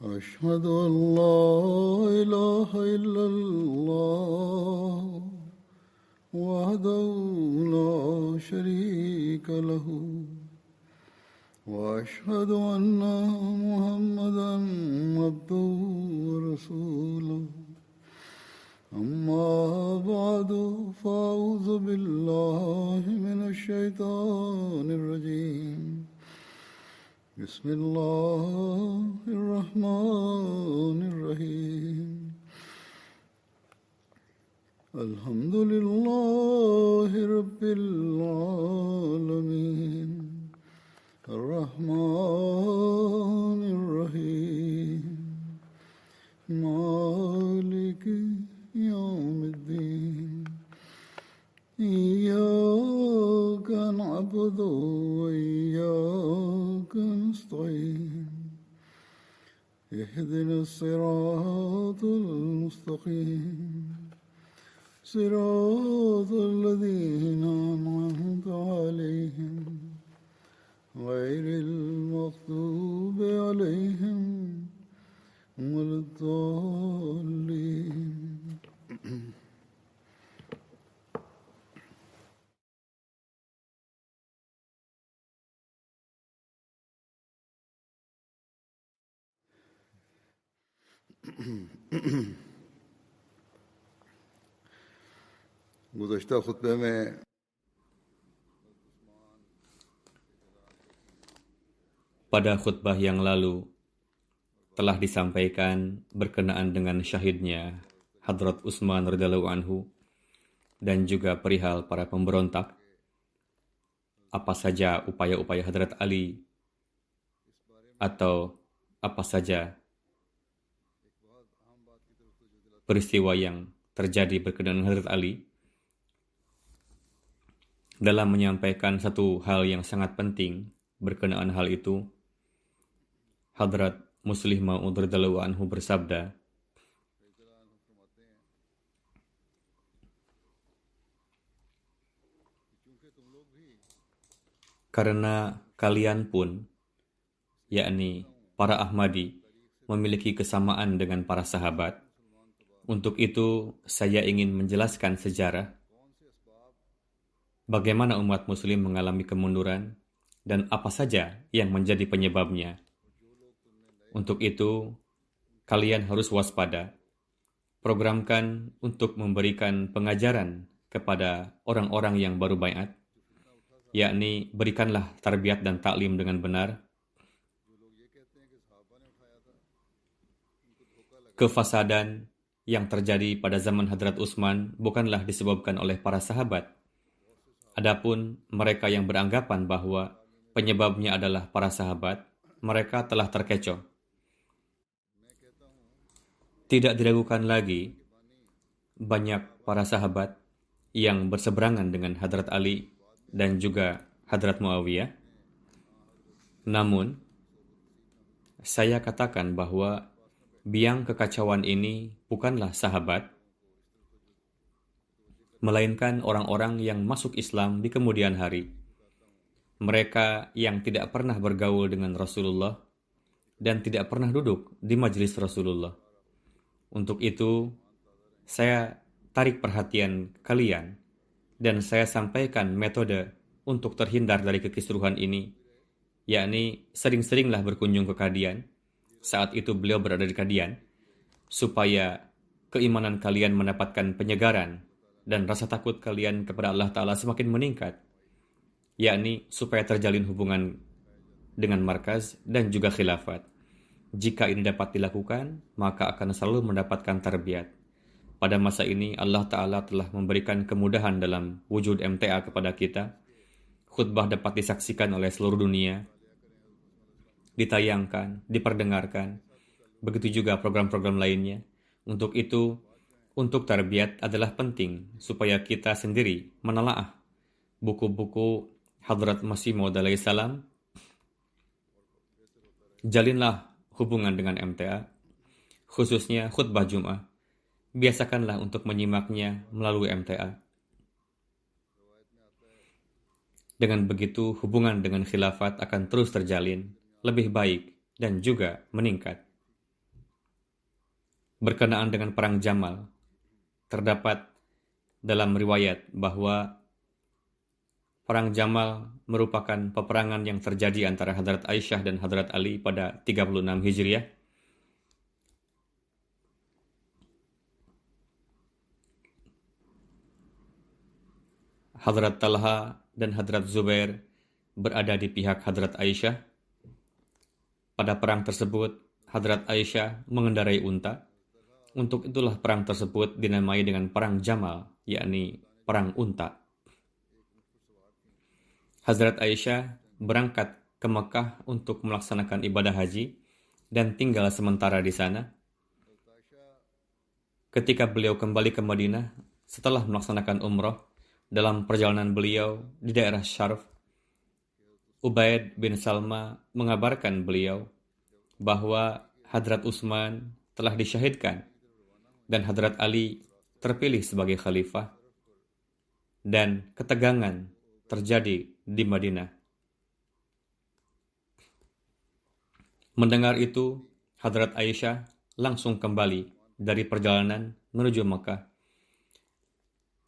أشهد أن لا إله إلا الله وحده لا شريك له وأشهد أن محمدا عبده ورسوله أما بعد فأعوذ بالله من الشيطان الرجيم بسم الله الرحمن الرحيم الحمد لله رب العالمين الرحمن الرحيم مالك يوم الدين إياك نعبد وإياك نستعين اهدنا الصراط المستقيم صراط الذين أنعمت عليهم غير المغضوب عليهم ولا الضالين. गुज़श्ता खुतबे में pada khutbah yang lalu telah disampaikan berkenaan dengan syahidnya Hadrat Utsman radhiyallahu anhu dan juga perihal para pemberontak, apa saja upaya-upaya Hadrat Ali atau apa saja peristiwa yang terjadi berkenaan Hadrat Ali. Dalam menyampaikan satu hal yang sangat penting berkenaan hal itu, Hadrat Muslih Maud radhiyallahu anhu bersabda, karena kalian pun, yakni para Ahmadi, memiliki kesamaan dengan para sahabat, untuk itu saya ingin menjelaskan sejarah bagaimana umat muslim mengalami kemunduran dan apa saja yang menjadi penyebabnya. Untuk itu, kalian harus waspada. Programkan untuk memberikan pengajaran kepada orang-orang yang baru baiat, yakni berikanlah tarbiyat dan taklim dengan benar. Kefasadan yang terjadi pada zaman Hadrat Utsman bukanlah disebabkan oleh para sahabat. Adapun mereka yang beranggapan bahwa penyebabnya adalah para sahabat, mereka telah terkecoh. Tidak diragukan lagi, banyak para sahabat yang berseberangan dengan Hadrat Ali dan juga Hadrat Muawiyah. Namun, saya katakan bahwa biang kekacauan ini bukanlah sahabat, melainkan orang-orang yang masuk Islam di kemudian hari. Mereka yang tidak pernah bergaul dengan Rasulullah dan tidak pernah duduk di majelis Rasulullah. Untuk itu, saya tarik perhatian kalian dan saya sampaikan metode untuk terhindar dari kekisruhan ini, yakni sering-seringlah berkunjung ke Qadian saat itu beliau berada di Qadian, supaya keimanan kalian mendapatkan penyegaran dan rasa takut kalian kepada Allah Ta'ala semakin meningkat, yakni supaya terjalin hubungan dengan markaz dan juga khilafat. Jika ini dapat dilakukan, maka akan selalu mendapatkan tarbiyat. Pada masa ini, Allah Ta'ala telah memberikan kemudahan dalam wujud MTA kepada kita. Khutbah dapat disaksikan oleh seluruh dunia, ditayangkan, diperdengarkan. Begitu juga program-program lainnya. Untuk itu, untuk tarbiyat adalah penting supaya kita sendiri menelaah buku-buku Hadrat Masih Maud alaihi salam. Jalinlah hubungan dengan MTA, khususnya khutbah Jum'ah. Biasakanlah untuk menyimaknya melalui MTA. Dengan begitu, hubungan dengan khilafat akan terus terjalin, lebih baik, dan juga meningkat. Berkenaan dengan perang Jamal, terdapat dalam riwayat bahwa perang Jamal merupakan peperangan yang terjadi antara Hadrat Aisyah dan Hadrat Ali pada 36 Hijriah. Hadrat Talha dan Hadrat Zubair berada di pihak Hadrat Aisyah. Pada perang tersebut, Hadrat Aisyah mengendarai unta. Untuk itulah perang tersebut dinamai dengan Perang Jamal, yakni Perang Unta. Hadrat Aisyah berangkat ke Mekah untuk melaksanakan ibadah haji dan tinggal sementara di sana. Ketika beliau kembali ke Madinah setelah melaksanakan umrah, dalam perjalanan beliau di daerah Syarf, Ubaid bin Salma mengabarkan beliau bahwa Hadrat Utsman telah disyahidkan dan Hadrat Ali terpilih sebagai khalifah, dan ketegangan terjadi di Madinah. Mendengar itu, Hadrat Aisyah langsung kembali dari perjalanan menuju Mekah.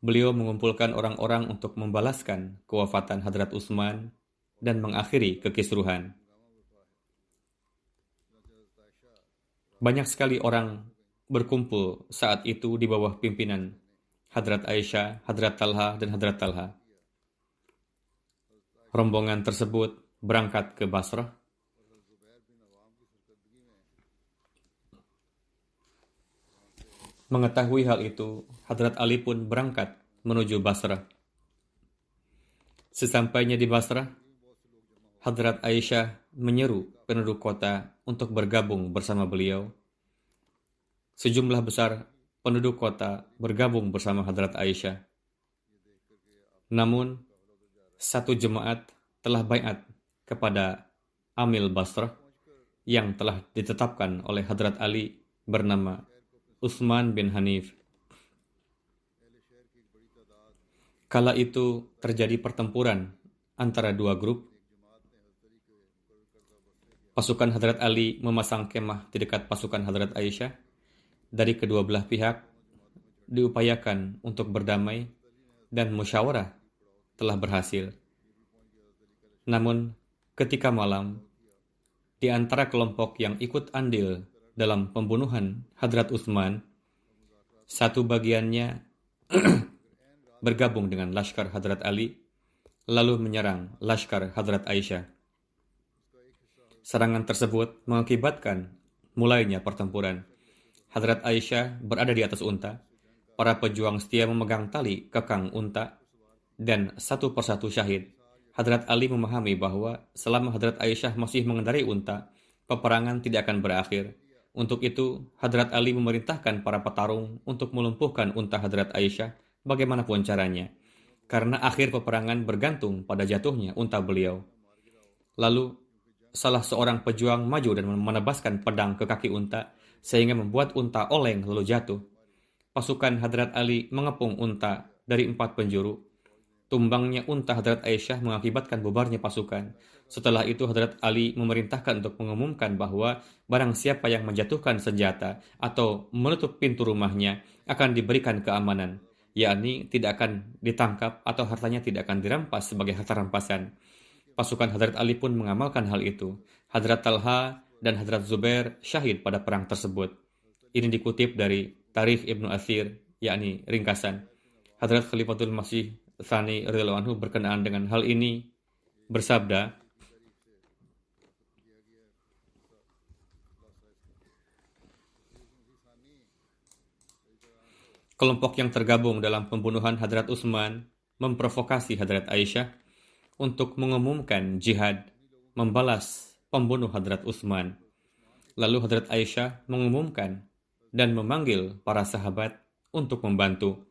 Beliau mengumpulkan orang-orang untuk membalaskan kewafatan Hadrat Utsman dan mengakhiri kekisruhan. Banyak sekali orang berkumpul saat itu di bawah pimpinan Hadrat Aisyah, Hadrat Talha, dan Hadrat Talha. Rombongan tersebut berangkat ke Basrah. Mengetahui hal itu, Hadrat Ali pun berangkat menuju Basrah. Sesampainya di Basrah, Hadrat Aisyah menyeru penduduk kota untuk bergabung bersama beliau. Sejumlah besar penduduk kota bergabung bersama Hadrat Aisyah. Namun, satu jemaat telah baiat kepada Amil Basrah yang telah ditetapkan oleh Hadrat Ali bernama Utsman bin Hanif. Kala itu terjadi pertempuran antara dua grup. Pasukan Hadrat Ali memasang kemah di dekat pasukan Hadrat Aisyah. Dari kedua belah pihak diupayakan untuk berdamai dan musyawarah telah berhasil. Namun, ketika malam, di antara kelompok yang ikut andil dalam pembunuhan Hadrat Utsman, satu bagiannya bergabung dengan Laskar Hadrat Ali, lalu menyerang Laskar Hadrat Aisyah. Serangan tersebut mengakibatkan mulainya pertempuran. Hadrat Aisyah berada di atas unta, para pejuang setia memegang tali kekang unta, dan satu persatu syahid. Hadrat Ali memahami bahwa selama Hadrat Aisyah masih mengendarai unta, peperangan tidak akan berakhir. Untuk itu, Hadrat Ali memerintahkan para petarung untuk melumpuhkan unta Hadrat Aisyah bagaimanapun caranya, karena akhir peperangan bergantung pada jatuhnya unta beliau. Lalu, salah seorang pejuang maju dan menebaskan pedang ke kaki unta, sehingga membuat unta oleng lalu jatuh. Pasukan Hadrat Ali mengepung unta dari 4 penjuru. Tumbangnya unta Hadrat Aisyah mengakibatkan bubarnya pasukan. Setelah itu Hadrat Ali memerintahkan untuk mengumumkan bahwa barang siapa yang menjatuhkan senjata atau menutup pintu rumahnya akan diberikan keamanan, yakni tidak akan ditangkap atau hartanya tidak akan dirampas sebagai harta rampasan. Pasukan Hadrat Ali pun mengamalkan hal itu. Hadrat Talha dan Hadrat Zubair syahid pada perang tersebut. Ini dikutip dari Tarikh Ibnu Athir, yakni ringkasan. Hadrat Khalifatul Masih Tsani radhiyallahu anhu berkenaan dengan hal ini bersabda, kelompok yang tergabung dalam pembunuhan Hadrat Utsman memprovokasi Hadrat Aisyah untuk mengumumkan jihad, membalas pembunuh Hadrat Utsman. Lalu Hadrat Aisyah mengumumkan dan memanggil para sahabat untuk membantu.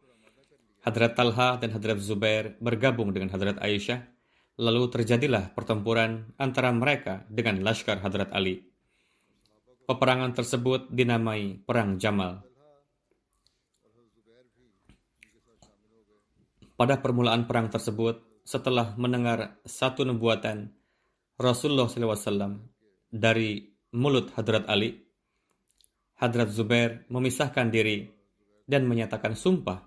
Hadrat Talha dan Hadrat Zubair bergabung dengan Hadrat Aisyah. Lalu terjadilah pertempuran antara mereka dengan Laskar Hadrat Ali. Peperangan tersebut dinamai Perang Jamal. Pada permulaan perang tersebut, setelah mendengar satu nubuatan Rasulullah SAW dari mulut Hadrat Ali, Hadrat Zubair memisahkan diri dan menyatakan sumpah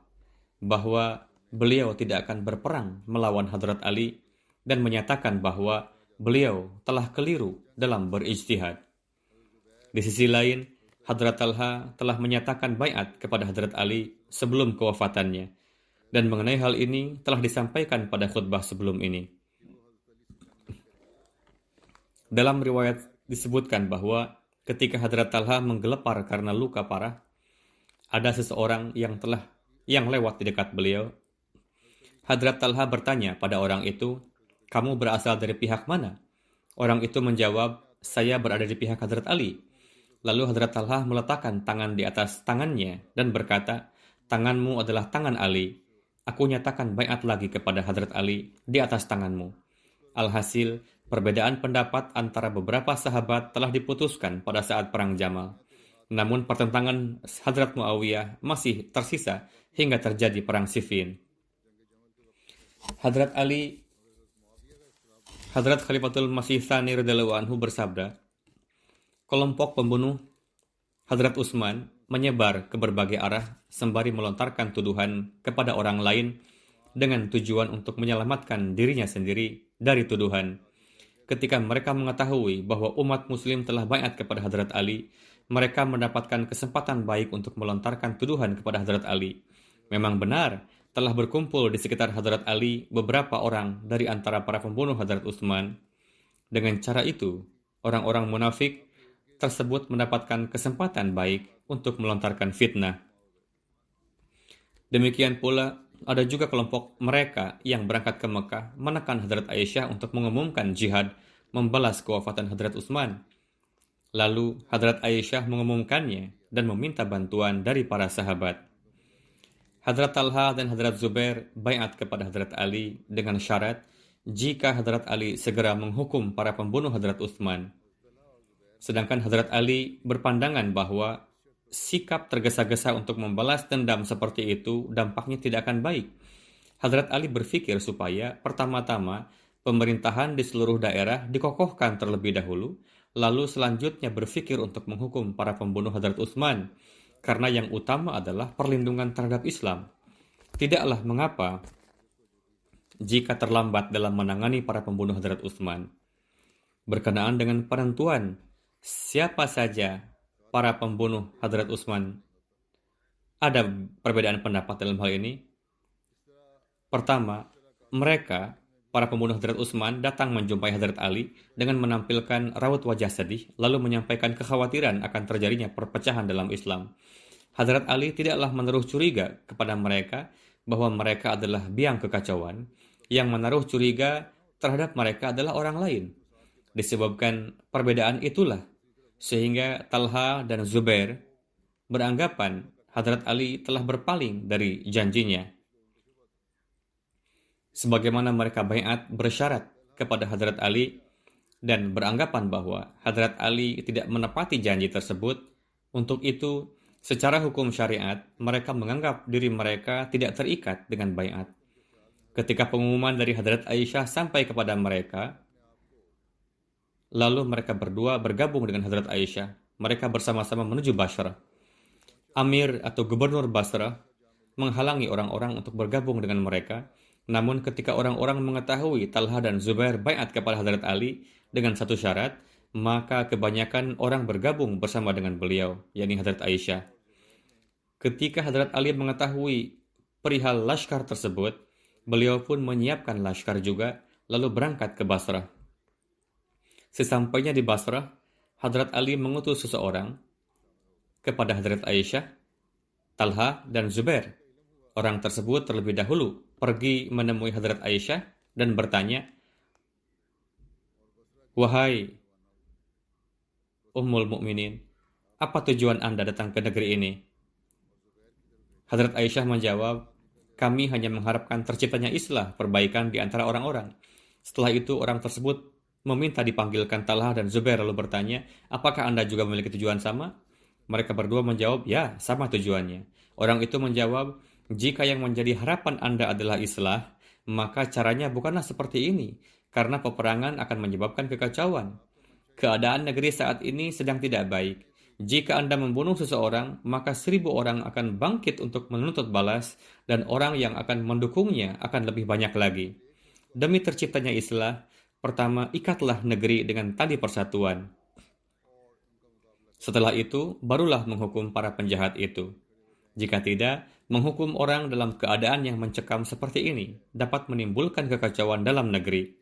bahwa beliau tidak akan berperang melawan Hadrat Ali dan menyatakan bahwa beliau telah keliru dalam berijtihad. Di sisi lain, Hadrat Talha telah menyatakan baiat kepada Hadrat Ali sebelum kewafatannya, dan mengenai hal ini telah disampaikan pada khutbah sebelum ini. Dalam riwayat disebutkan bahwa ketika Hadrat Talha menggelepar karena luka parah, ada seseorang yang lewat di dekat beliau. Hadrat Talha bertanya pada orang itu, "Kamu berasal dari pihak mana?" Orang itu menjawab, "Saya berada di pihak Hadrat Ali." Lalu Hadrat Talha meletakkan tangan di atas tangannya dan berkata, "Tanganmu adalah tangan Ali. Aku nyatakan baiat lagi kepada Hadrat Ali di atas tanganmu." Alhasil, perbedaan pendapat antara beberapa sahabat telah diputuskan pada saat Perang Jamal. Namun pertentangan Hadrat Muawiyah masih tersisa hingga terjadi Perang Siffin. Hadrat Khalifatul Masih Tsani radhiyallahu anhu bersabda, kelompok pembunuh Hadrat Utsman menyebar ke berbagai arah sembari melontarkan tuduhan kepada orang lain dengan tujuan untuk menyelamatkan dirinya sendiri dari tuduhan. Ketika mereka mengetahui bahwa umat muslim telah baiat kepada Hadrat Ali, mereka mendapatkan kesempatan baik untuk melontarkan tuduhan kepada Hadrat Ali. Memang benar, telah berkumpul di sekitar Hadrat Ali beberapa orang dari antara para pembunuh Hadrat Utsman. Dengan cara itu, orang-orang munafik tersebut mendapatkan kesempatan baik untuk melontarkan fitnah. Demikian pula, ada juga kelompok mereka yang berangkat ke Mekah menekan Hadrat Aisyah untuk mengumumkan jihad membalas kewafatan Hadrat Utsman. Lalu Hadrat Aisyah mengumumkannya dan meminta bantuan dari para sahabat. Hadrat Talha dan Hadrat Zubair baiat kepada Hadrat Ali dengan syarat jika Hadrat Ali segera menghukum para pembunuh Hadrat Utsman. Sedangkan Hadrat Ali berpandangan bahwa sikap tergesa-gesa untuk membalas dendam seperti itu dampaknya tidak akan baik. Hadrat Ali berpikir supaya pertama-tama pemerintahan di seluruh daerah dikokohkan terlebih dahulu, lalu selanjutnya berpikir untuk menghukum para pembunuh Hadrat Utsman, karena yang utama adalah perlindungan terhadap Islam. Tidaklah mengapa jika terlambat dalam menangani para pembunuh Hadrat Utsman. Berkenaan dengan penentuan siapa saja para pembunuh Hadrat Utsman, ada perbedaan pendapat dalam hal ini. Pertama, mereka, para pembunuh Hadrat Utsman, datang menjumpai Hadrat Ali dengan menampilkan raut wajah sedih, lalu menyampaikan kekhawatiran akan terjadinya perpecahan dalam Islam. Hadrat Ali tidaklah menaruh curiga kepada mereka bahwa mereka adalah biang kekacauan. Yang menaruh curiga terhadap mereka adalah orang lain. Disebabkan perbedaan itulah, sehingga Talha dan Zubair beranggapan Hadrat Ali telah berpaling dari janjinya. Sebagaimana mereka baiat bersyarat kepada Hadrat Ali dan beranggapan bahwa Hadrat Ali tidak menepati janji tersebut, untuk itu, secara hukum syariat, mereka menganggap diri mereka tidak terikat dengan baiat. Ketika pengumuman dari Hadrat Aisyah sampai kepada mereka, lalu mereka berdua bergabung dengan Hadrat Aisyah. Mereka bersama-sama menuju Basrah. Amir atau gubernur Basrah menghalangi orang-orang untuk bergabung dengan mereka. Namun ketika orang-orang mengetahui Talha dan Zubair baiat kepada Hadrat Ali dengan satu syarat, maka kebanyakan orang bergabung bersama dengan beliau, yakni Hadrat Aisyah. Ketika Hadrat Ali mengetahui perihal laskar tersebut, beliau pun menyiapkan laskar juga, lalu berangkat ke Basrah. Sesampainya di Basrah, Hadrat Ali mengutus seseorang kepada Hadrat Aisyah, Talha, dan Zubair. Orang tersebut terlebih dahulu pergi menemui Hadrat Aisyah dan bertanya, "Wahai Ummul Mukminin, apa tujuan Anda datang ke negeri ini?" Hadrat Aisyah menjawab, "Kami hanya mengharapkan terciptanya islah, perbaikan di antara orang-orang." Setelah itu orang tersebut meminta dipanggilkan Talha dan Zubair lalu bertanya, "Apakah Anda juga memiliki tujuan sama?" Mereka berdua menjawab, "Ya, sama tujuannya." Orang itu menjawab, "Jika yang menjadi harapan Anda adalah islah, maka caranya bukanlah seperti ini, karena peperangan akan menyebabkan kekacauan. Keadaan negeri saat ini sedang tidak baik. Jika Anda membunuh seseorang, maka 1.000 orang akan bangkit untuk menuntut balas, dan orang yang akan mendukungnya akan lebih banyak lagi. Demi terciptanya Islam, pertama ikatlah negeri dengan tali persatuan. Setelah itu, barulah menghukum para penjahat itu. Jika tidak, menghukum orang dalam keadaan yang mencekam seperti ini dapat menimbulkan kekacauan dalam negeri.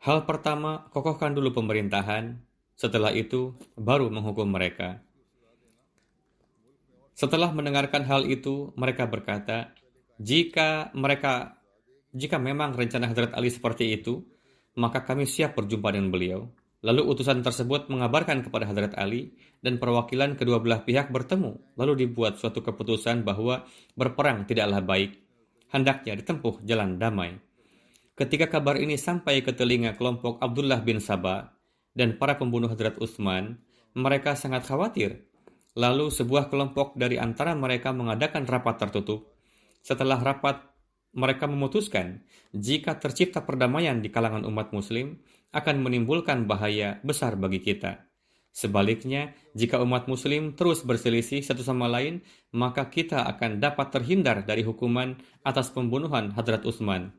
Hal pertama, kokohkan dulu pemerintahan. Setelah itu, baru menghukum mereka. Setelah mendengarkan hal itu, mereka berkata, jika memang rencana Hadrat Ali seperti itu, maka kami siap berjumpa dengan beliau. Lalu utusan tersebut mengabarkan kepada Hadrat Ali, dan perwakilan kedua belah pihak bertemu. Lalu dibuat suatu keputusan bahwa berperang tidaklah baik. Hendaknya ditempuh jalan damai. Ketika kabar ini sampai ke telinga kelompok Abdullah bin Sabah dan para pembunuh Hadrat Utsman, mereka sangat khawatir. Lalu sebuah kelompok dari antara mereka mengadakan rapat tertutup. Setelah rapat, mereka memutuskan jika tercipta perdamaian di kalangan umat muslim akan menimbulkan bahaya besar bagi kita. Sebaliknya, jika umat muslim terus berselisih satu sama lain, maka kita akan dapat terhindar dari hukuman atas pembunuhan Hadrat Utsman.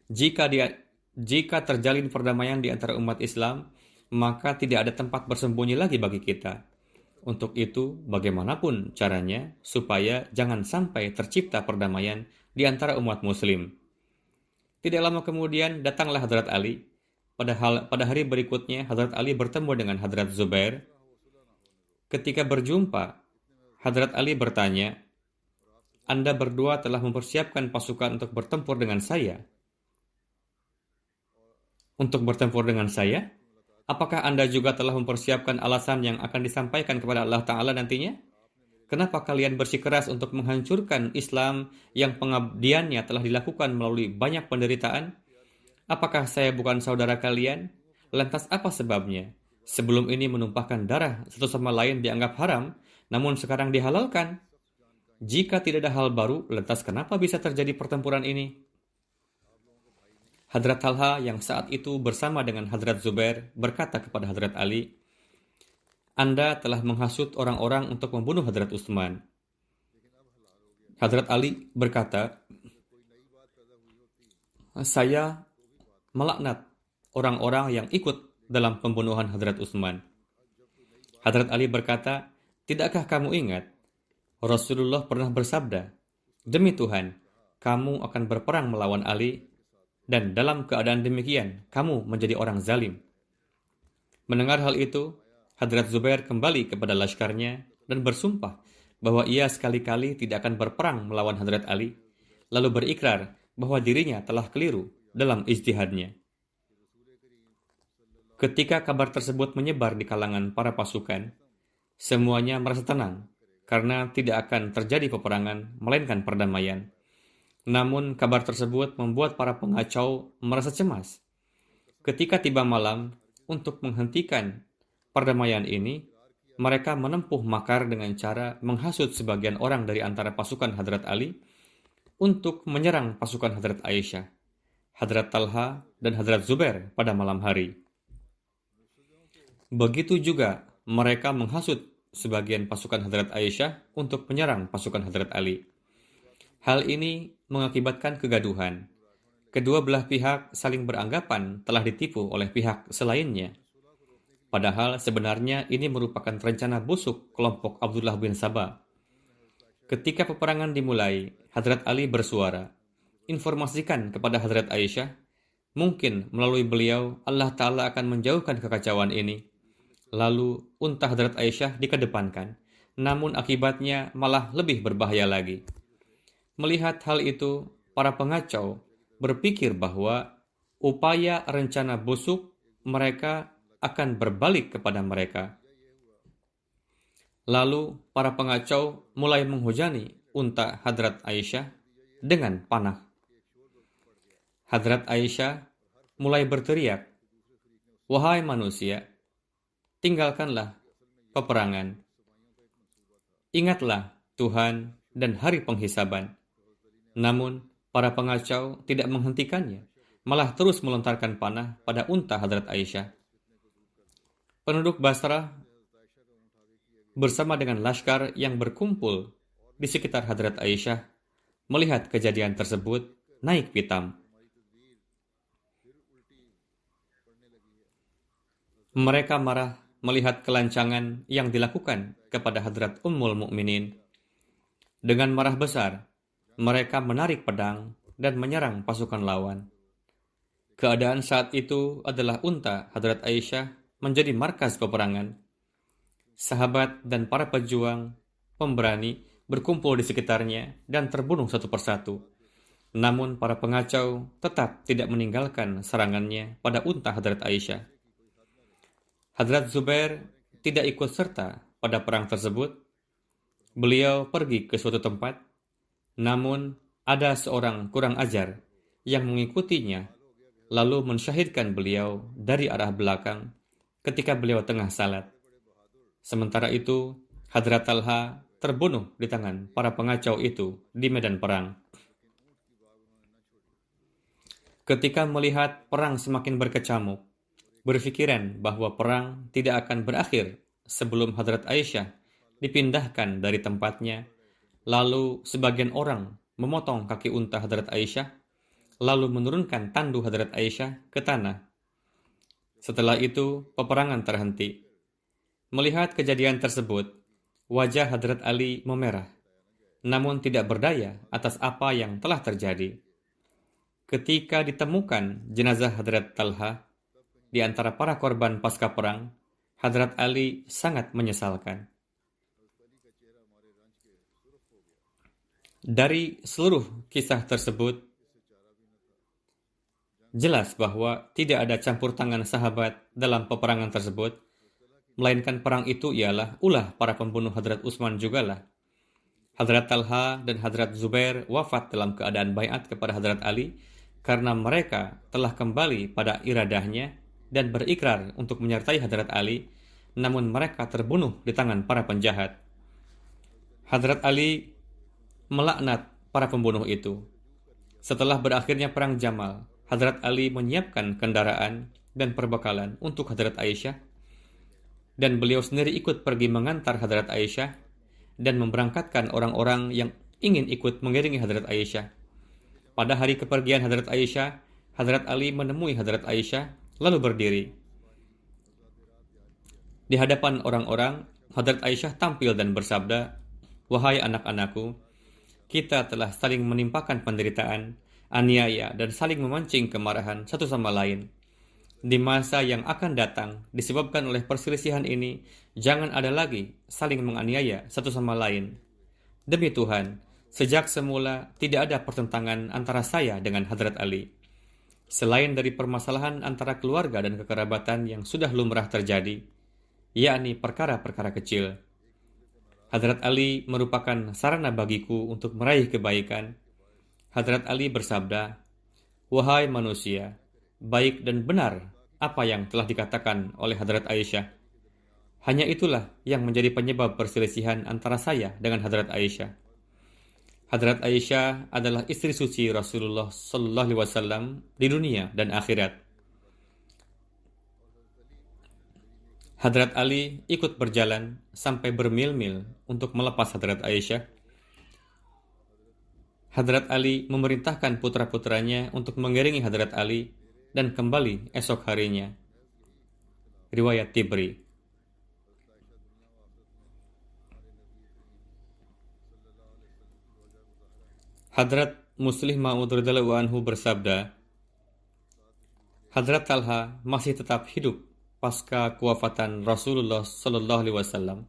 Jika terjalin perdamaian di antara umat Islam, maka tidak ada tempat bersembunyi lagi bagi kita. Untuk itu, bagaimanapun caranya, supaya jangan sampai tercipta perdamaian di antara umat muslim. Tidak lama kemudian, datanglah Hadrat Ali. Pada hari berikutnya, Hadrat Ali bertemu dengan Hadrat Zubair. Ketika berjumpa, Hadrat Ali bertanya, Anda berdua telah mempersiapkan pasukan untuk bertempur dengan saya. Untuk bertempur dengan saya? Apakah Anda juga telah mempersiapkan alasan yang akan disampaikan kepada Allah Ta'ala nantinya? Kenapa kalian bersikeras untuk menghancurkan Islam yang pengabdiannya telah dilakukan melalui banyak penderitaan? Apakah saya bukan saudara kalian? Lantas apa sebabnya? Sebelum ini menumpahkan darah satu sama lain dianggap haram, namun sekarang dihalalkan. Jika tidak ada hal baru, lantas kenapa bisa terjadi pertempuran ini? Hadrat Talha yang saat itu bersama dengan Hadrat Zubair berkata kepada Hadrat Ali, Anda telah menghasut orang-orang untuk membunuh Hadrat Utsman. Hadrat Ali berkata, saya melaknat orang-orang yang ikut dalam pembunuhan Hadrat Utsman. Hadrat Ali berkata, tidakkah kamu ingat, Rasulullah pernah bersabda, demi Tuhan, kamu akan berperang melawan Ali, dan dalam keadaan demikian, kamu menjadi orang zalim. Mendengar hal itu, Hadrat Zubair kembali kepada laskarnya dan bersumpah bahwa ia sekali-kali tidak akan berperang melawan Hadrat Ali, lalu berikrar bahwa dirinya telah keliru dalam ijtihadnya. Ketika kabar tersebut menyebar di kalangan para pasukan, semuanya merasa tenang karena tidak akan terjadi peperangan, melainkan perdamaian. Namun kabar tersebut membuat para pengacau merasa cemas. Ketika tiba malam, untuk menghentikan perdamaian ini, mereka menempuh makar dengan cara menghasut sebagian orang dari antara pasukan Hadrat Ali untuk menyerang pasukan Hadrat Aisyah, Hadrat Talha, dan Hadrat Zubair pada malam hari. Begitu juga mereka menghasut sebagian pasukan Hadrat Aisyah untuk menyerang pasukan Hadrat Ali. Hal ini mengakibatkan kegaduhan. Kedua belah pihak saling beranggapan telah ditipu oleh pihak selainnya. Padahal sebenarnya ini merupakan rencana busuk kelompok Abdullah bin Sabah. Ketika peperangan dimulai, Hadrat Ali bersuara, informasikan kepada Hadrat Aisyah, mungkin melalui beliau Allah Ta'ala akan menjauhkan kekacauan ini. Lalu unta Hadrat Aisyah dikedepankan, namun akibatnya malah lebih berbahaya lagi. Melihat hal itu, para pengacau berpikir bahwa upaya rencana busuk mereka akan berbalik kepada mereka. Lalu para pengacau mulai menghujani unta Hadrat Aisyah dengan panah. Hadrat Aisyah mulai berteriak, "Wahai manusia, tinggalkanlah peperangan. Ingatlah Tuhan dan hari penghisaban." Namun, para pengacau tidak menghentikannya, malah terus melontarkan panah pada unta Hadrat Aisyah. Penduduk Basrah bersama dengan laskar yang berkumpul di sekitar Hadrat Aisyah melihat kejadian tersebut naik pitam. Mereka marah melihat kelancangan yang dilakukan kepada Hadrat Ummul Mukminin. Dengan marah besar, mereka menarik pedang dan menyerang pasukan lawan. Keadaan saat itu adalah unta Hadrat Aisyah menjadi markas peperangan. Sahabat dan para pejuang pemberani berkumpul di sekitarnya dan terbunuh satu persatu. Namun para pengacau tetap tidak meninggalkan serangannya pada unta Hadrat Aisyah. Hadrat Zubair tidak ikut serta pada perang tersebut. Beliau pergi ke suatu tempat, namun ada seorang kurang ajar yang mengikutinya lalu mensyahidkan beliau dari arah belakang ketika beliau tengah salat. Sementara itu, Hadrat Talha terbunuh di tangan para pengacau itu di medan perang. Ketika melihat perang semakin berkecamuk, berpikiran bahwa perang tidak akan berakhir sebelum Hadrat Aisyah dipindahkan dari tempatnya, lalu sebagian orang memotong kaki unta Hadrat Aisyah, lalu menurunkan tandu Hadrat Aisyah ke tanah. Setelah itu, peperangan terhenti. Melihat kejadian tersebut, wajah Hadrat Ali memerah, namun tidak berdaya atas apa yang telah terjadi. Ketika ditemukan jenazah Hadrat Talha di antara para korban pasca perang, Hadrat Ali sangat menyesalkan. Dari seluruh kisah tersebut, jelas bahwa tidak ada campur tangan sahabat dalam peperangan tersebut, melainkan perang itu ialah ulah para pembunuh Hadrat Utsman jugalah. Hadrat Talha dan Hadrat Zubair wafat dalam keadaan baiat kepada Hadrat Ali karena mereka telah kembali pada iradahnya dan berikrar untuk menyertai Hadrat Ali, namun mereka terbunuh di tangan para penjahat. Hadrat Ali melaknat para pembunuh itu. Setelah berakhirnya perang Jamal, Hadrat Ali menyiapkan kendaraan dan perbekalan untuk Hadrat Aisyah, dan beliau sendiri ikut pergi mengantar Hadrat Aisyah dan memberangkatkan orang-orang yang ingin ikut mengiringi Hadrat Aisyah. Pada hari kepergian Hadrat Aisyah, Hadrat Ali menemui Hadrat Aisyah lalu berdiri. Di hadapan orang-orang, Hadrat Aisyah tampil dan bersabda, "Wahai anak-anakku, kita telah saling menimpakan penderitaan, aniaya, dan saling memancing kemarahan satu sama lain. Di masa yang akan datang, disebabkan oleh perselisihan ini, jangan ada lagi saling menganiaya satu sama lain. Demi Tuhan, sejak semula tidak ada pertentangan antara saya dengan Hadrat Ali. Selain dari permasalahan antara keluarga dan kekerabatan yang sudah lumrah terjadi, yakni perkara-perkara kecil. Hadrat Ali merupakan sarana bagiku untuk meraih kebaikan." Hadrat Ali bersabda, "Wahai manusia, baik dan benar apa yang telah dikatakan oleh Hadrat Aisyah. Hanya itulah yang menjadi penyebab perselisihan antara saya dengan Hadrat Aisyah. Hadrat Aisyah adalah istri suci Rasulullah Sallallahu Alaihi Wasallam di dunia dan akhirat." Hadrat Ali ikut berjalan sampai bermil-mil untuk melepas Hadrat Aisyah. Hadrat Ali memerintahkan putra-putranya untuk mengiringi Hadrat Ali dan kembali esok harinya. Riwayat Tibri. Hadrat Muslih Ma'ud radhiyallahu anhu bersabda, Hadrat Talha masih tetap hidup pasca kewafatan Rasulullah Sallallahu Alaihi Wasallam.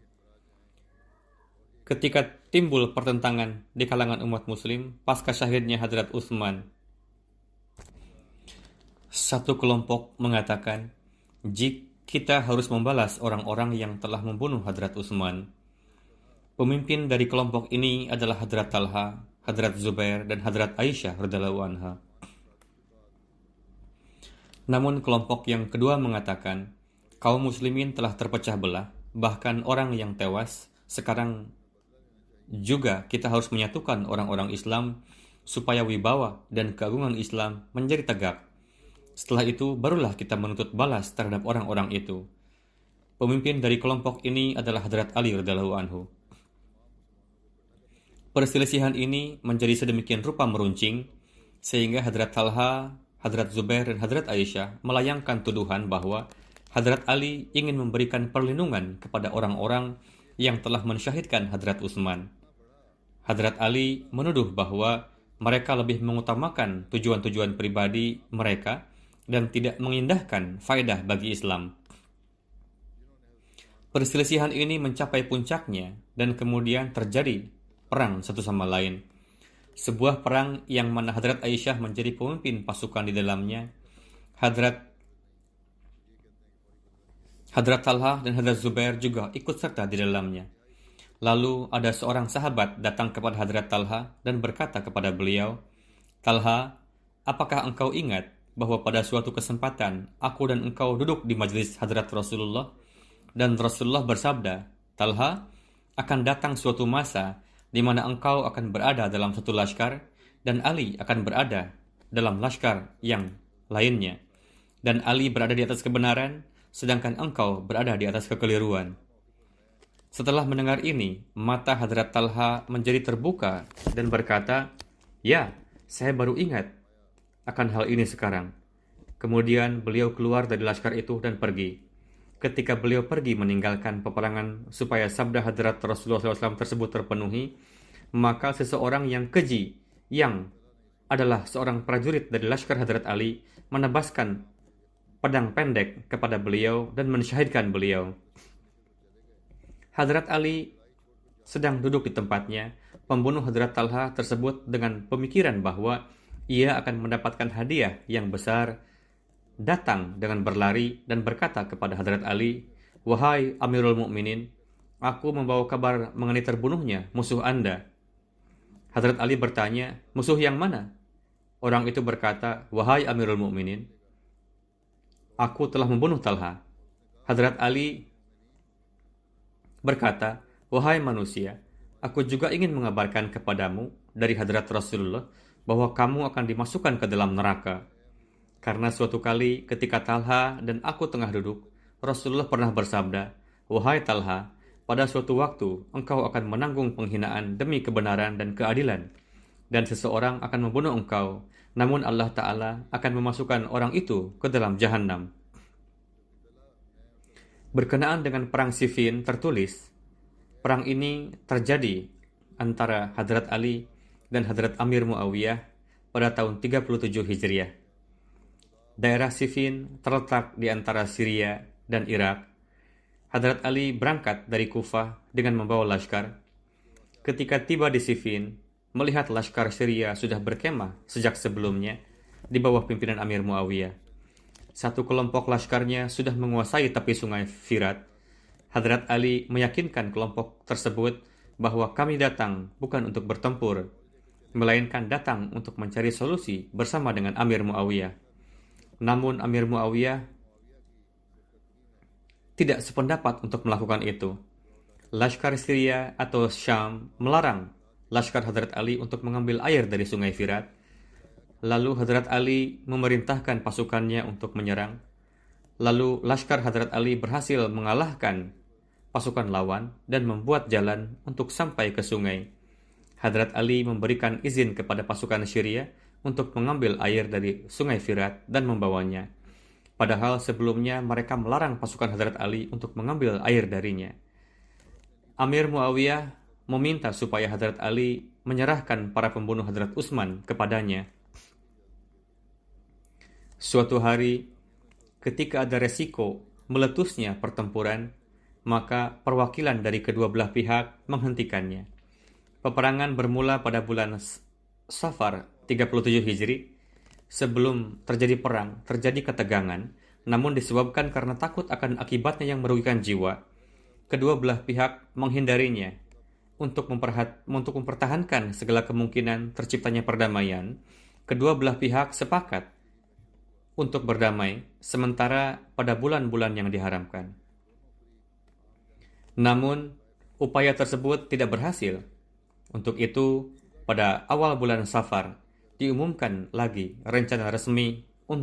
Ketika timbul pertentangan di kalangan umat Muslim pasca syahidnya Hadrat Utsman, satu kelompok mengatakan, jika kita harus membalas orang-orang yang telah membunuh Hadrat Utsman. Pemimpin dari kelompok ini adalah Hadrat Talha, Hadrat Zubair, dan Hadrat Aisyah radhiyallahu anha. Namun kelompok yang kedua mengatakan, kaum muslimin telah terpecah belah, bahkan orang yang tewas. Sekarang juga kita harus menyatukan orang-orang Islam supaya wibawa dan keagungan Islam menjadi tegak. Setelah itu barulah kita menuntut balas terhadap orang-orang itu. Pemimpin dari kelompok ini adalah Hadrat Ali radhiyallahu anhu. Perselisihan ini menjadi sedemikian rupa meruncing sehingga Hadrat Talha, Hadrat Zubair, dan Hadrat Aisyah melayangkan tuduhan bahwa Hadrat Ali ingin memberikan perlindungan kepada orang-orang yang telah mensyahidkan Hadrat Utsman. Hadrat Ali menuduh bahwa mereka lebih mengutamakan tujuan-tujuan pribadi mereka dan tidak mengindahkan faedah bagi Islam. Perselisihan ini mencapai puncaknya dan kemudian terjadi perang satu sama lain. Sebuah perang yang mana Hadrat Aisyah menjadi pemimpin pasukan di dalamnya. Hadrat Talha dan Hadrat Zubair juga ikut serta di dalamnya. Lalu ada seorang sahabat datang kepada Hadrat Talha dan berkata kepada beliau, "Talha, apakah engkau ingat bahwa pada suatu kesempatan aku dan engkau duduk di majelis Hadrat Rasulullah dan Rasulullah bersabda, Talha, akan datang suatu masa di mana engkau akan berada dalam satu laskar dan Ali akan berada dalam laskar yang lainnya. Dan Ali berada di atas kebenaran, sedangkan engkau berada di atas kekeliruan." Setelah mendengar ini, mata Hadrat Talha menjadi terbuka dan berkata, "Ya, saya baru ingat akan hal ini sekarang." Kemudian beliau keluar dari laskar itu dan pergi. Ketika beliau pergi meninggalkan peperangan supaya sabda Hadrat Rasulullah SAW tersebut terpenuhi, maka seseorang yang keji, yang adalah seorang prajurit dari laskar Hadrat Ali, menebaskan pedang pendek kepada beliau dan mensyahidkan beliau. Hadrat Ali sedang duduk di tempatnya. Pembunuh Hadrat Talha tersebut dengan pemikiran bahwa ia akan mendapatkan hadiah yang besar, datang dengan berlari dan berkata kepada Hadrat Ali, "Wahai Amirul Mukminin, aku membawa kabar mengenai terbunuhnya musuh Anda." Hadrat Ali bertanya, "Musuh yang mana?" Orang itu berkata, "Wahai Amirul Mukminin, aku telah membunuh Talha." Hadrat Ali berkata, "Wahai manusia, aku juga ingin mengabarkan kepadamu dari Hadrat Rasulullah bahwa kamu akan dimasukkan ke dalam neraka. Karena suatu kali ketika Talha dan aku tengah duduk, Rasulullah pernah bersabda, 'Wahai Talha, pada suatu waktu engkau akan menanggung penghinaan demi kebenaran dan keadilan, dan seseorang akan membunuh engkau, namun Allah Ta'ala akan memasukkan orang itu ke dalam Jahannam.'" Berkenaan dengan perang Siffin tertulis, perang ini terjadi antara Hadrat Ali dan Hadrat Amir Muawiyah pada tahun 37 Hijriah. Daerah Siffin terletak di antara Syria dan Irak. Hadrat Ali berangkat dari Kufah dengan membawa laskar. Ketika tiba di Siffin, melihat laskar Syria sudah berkemah sejak sebelumnya di bawah pimpinan Amir Muawiyah. Satu kelompok laskarnya sudah menguasai tepi sungai Firat. Hadrat Ali meyakinkan kelompok tersebut bahwa kami datang bukan untuk bertempur, melainkan datang untuk mencari solusi bersama dengan Amir Muawiyah. Namun Amir Muawiyah tidak sependapat untuk melakukan itu. Laskar Syria atau Syam melarang laskar Hadrat Ali untuk mengambil air dari sungai Firat. Lalu Hadrat Ali memerintahkan pasukannya untuk menyerang. Lalu laskar Hadrat Ali berhasil mengalahkan pasukan lawan dan membuat jalan untuk sampai ke sungai. Hadrat Ali memberikan izin kepada pasukan Syria untuk mengambil air dari sungai Firat dan membawanya. Padahal sebelumnya mereka melarang pasukan Hadrat Ali untuk mengambil air darinya. Amir Muawiyah meminta supaya Hadrat Ali menyerahkan para pembunuh Hadrat Utsman kepadanya. Suatu hari, ketika ada resiko meletusnya pertempuran, maka perwakilan dari kedua belah pihak menghentikannya. Peperangan bermula pada bulan Safar 37 Hijri. Sebelum terjadi perang, terjadi ketegangan, namun disebabkan karena takut akan akibatnya yang merugikan jiwa, kedua belah pihak menghindarinya. Untuk mempertahankan segala kemungkinan terciptanya perdamaian, kedua belah pihak sepakat untuk berdamai, sementara pada bulan-bulan yang diharamkan. Namun, upaya tersebut tidak berhasil. Untuk itu, pada awal bulan Safar, diumumkan lagi rencana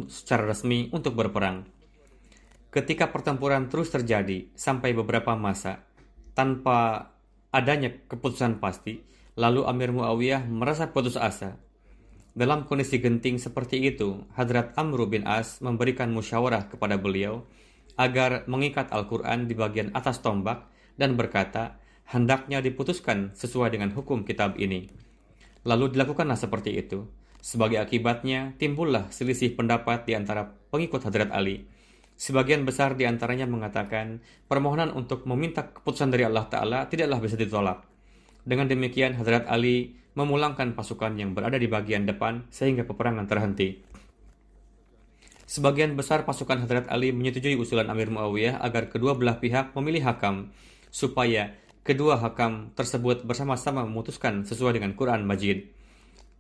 secara resmi untuk berperang. Ketika pertempuran terus terjadi sampai beberapa masa tanpa adanya keputusan pasti, lalu Amir Muawiyah merasa putus asa. Dalam kondisi genting seperti itu, Hadrat Amr bin As memberikan musyawarah kepada beliau agar mengikat Al-Quran di bagian atas tombak dan berkata, hendaknya diputuskan sesuai dengan hukum kitab ini. Lalu dilakukanlah seperti itu. Sebagai akibatnya, timbullah selisih pendapat di antara pengikut Hadrat Ali. Sebagian besar di antaranya mengatakan, permohonan untuk meminta keputusan dari Allah Ta'ala tidaklah bisa ditolak. Dengan demikian, Hadrat Ali memulangkan pasukan yang berada di bagian depan sehingga peperangan terhenti. Sebagian besar pasukan Hadrat Ali menyetujui usulan Amir Muawiyah agar kedua belah pihak memilih hakam, supaya kedua hakam tersebut bersama-sama memutuskan sesuai dengan Quran Majid.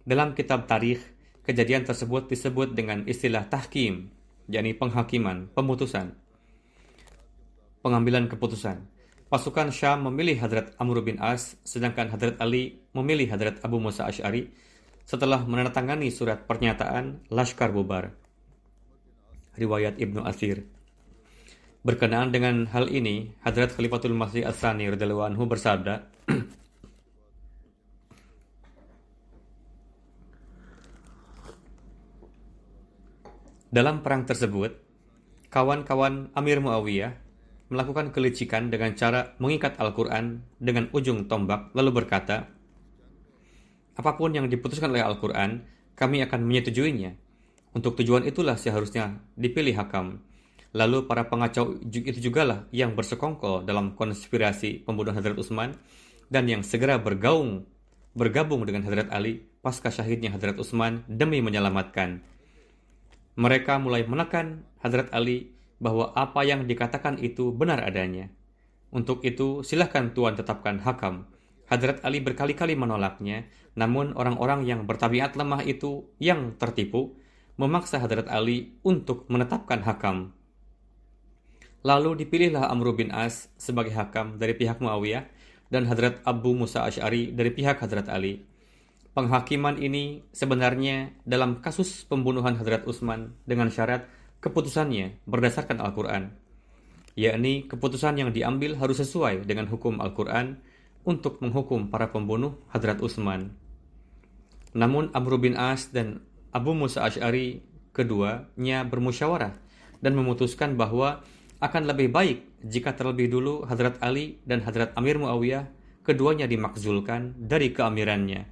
Dalam kitab tarikh, kejadian tersebut disebut dengan istilah tahkim, yakni penghakiman, pemutusan, pengambilan keputusan. Pasukan Syam memilih Hadrat Amr bin As, sedangkan Hadrat Ali memilih Hadrat Abu Musa Asy'ari setelah menandatangani surat pernyataan Laskar bubar. Riwayat Ibnu Athir. Berkenaan dengan hal ini, Hadrat Khalifatul Masih Ats-Tsani radhiyallahu anhu bersabda, dalam perang tersebut, kawan-kawan Amir Muawiyah melakukan kelicikan dengan cara mengikat Al-Quran dengan ujung tombak lalu berkata, apapun yang diputuskan oleh Al-Quran, kami akan menyetujuinya. Untuk tujuan itulah seharusnya dipilih hakam. Lalu para pengacau itu jugalah yang bersekongkol dalam konspirasi pembunuhan Hadrat Utsman dan yang segera bergabung dengan Hadrat Ali pasca syahidnya Hadrat Utsman demi menyelamatkan. Mereka mulai menekan Hadrat Ali bahwa apa yang dikatakan itu benar adanya. Untuk itu, silahkan Tuan tetapkan hakam. Hadrat Ali berkali-kali menolaknya, namun orang-orang yang bertabiat lemah itu yang tertipu, memaksa Hadrat Ali untuk menetapkan hakam. Lalu dipilihlah Amr bin As sebagai hakam dari pihak Muawiyah dan Hadrat Abu Musa Asy'ari dari pihak Hadrat Ali. Penghakiman ini sebenarnya dalam kasus pembunuhan Hadrat Utsman dengan syarat keputusannya berdasarkan Al-Quran, yakni keputusan yang diambil harus sesuai dengan hukum Al-Quran untuk menghukum para pembunuh Hadrat Utsman. Namun Amr bin As dan Abu Musa Asy'ari keduanya bermusyawarah dan memutuskan bahwa akan lebih baik jika terlebih dulu Hadrat Ali dan Hadrat Amir Muawiyah keduanya dimakzulkan dari keamirannya.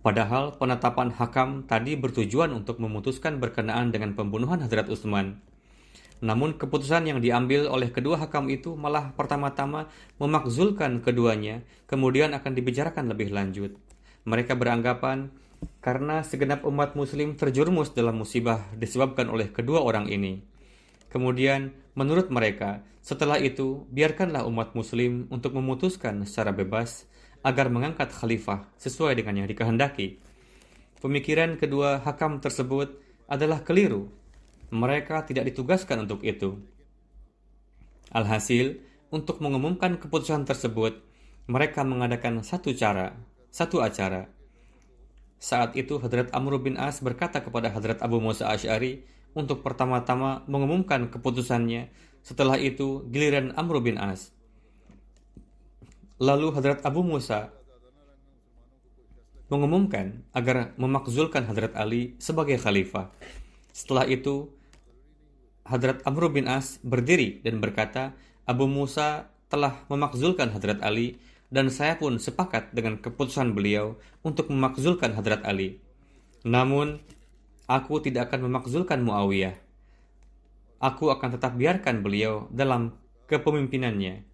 Padahal penetapan hakam tadi bertujuan untuk memutuskan berkenaan dengan pembunuhan Hadrat Utsman. Namun keputusan yang diambil oleh kedua hakam itu malah pertama-tama memakzulkan keduanya, kemudian akan dibicarakan lebih lanjut. Mereka beranggapan karena segenap umat muslim terjerumus dalam musibah disebabkan oleh kedua orang ini. Kemudian menurut mereka, setelah itu biarkanlah umat muslim untuk memutuskan secara bebas agar mengangkat khalifah sesuai dengan yang dikehendaki. Pemikiran kedua hakam tersebut adalah keliru. Mereka tidak ditugaskan untuk itu. Alhasil, untuk mengumumkan keputusan tersebut, mereka mengadakan satu acara. Saat itu Hadrat Amr bin As berkata kepada Hadrat Abu Musa Asy'ari untuk pertama-tama mengumumkan keputusannya. Setelah itu giliran Amr bin As. Lalu Hadrat Abu Musa mengumumkan agar memakzulkan Hadrat Ali sebagai khalifah. Setelah itu, Hadrat Amr bin As berdiri dan berkata, Abu Musa telah memakzulkan Hadrat Ali dan saya pun sepakat dengan keputusan beliau untuk memakzulkan Hadrat Ali. Namun, aku tidak akan memakzulkan Muawiyah. Aku akan tetap biarkan beliau dalam kepemimpinannya.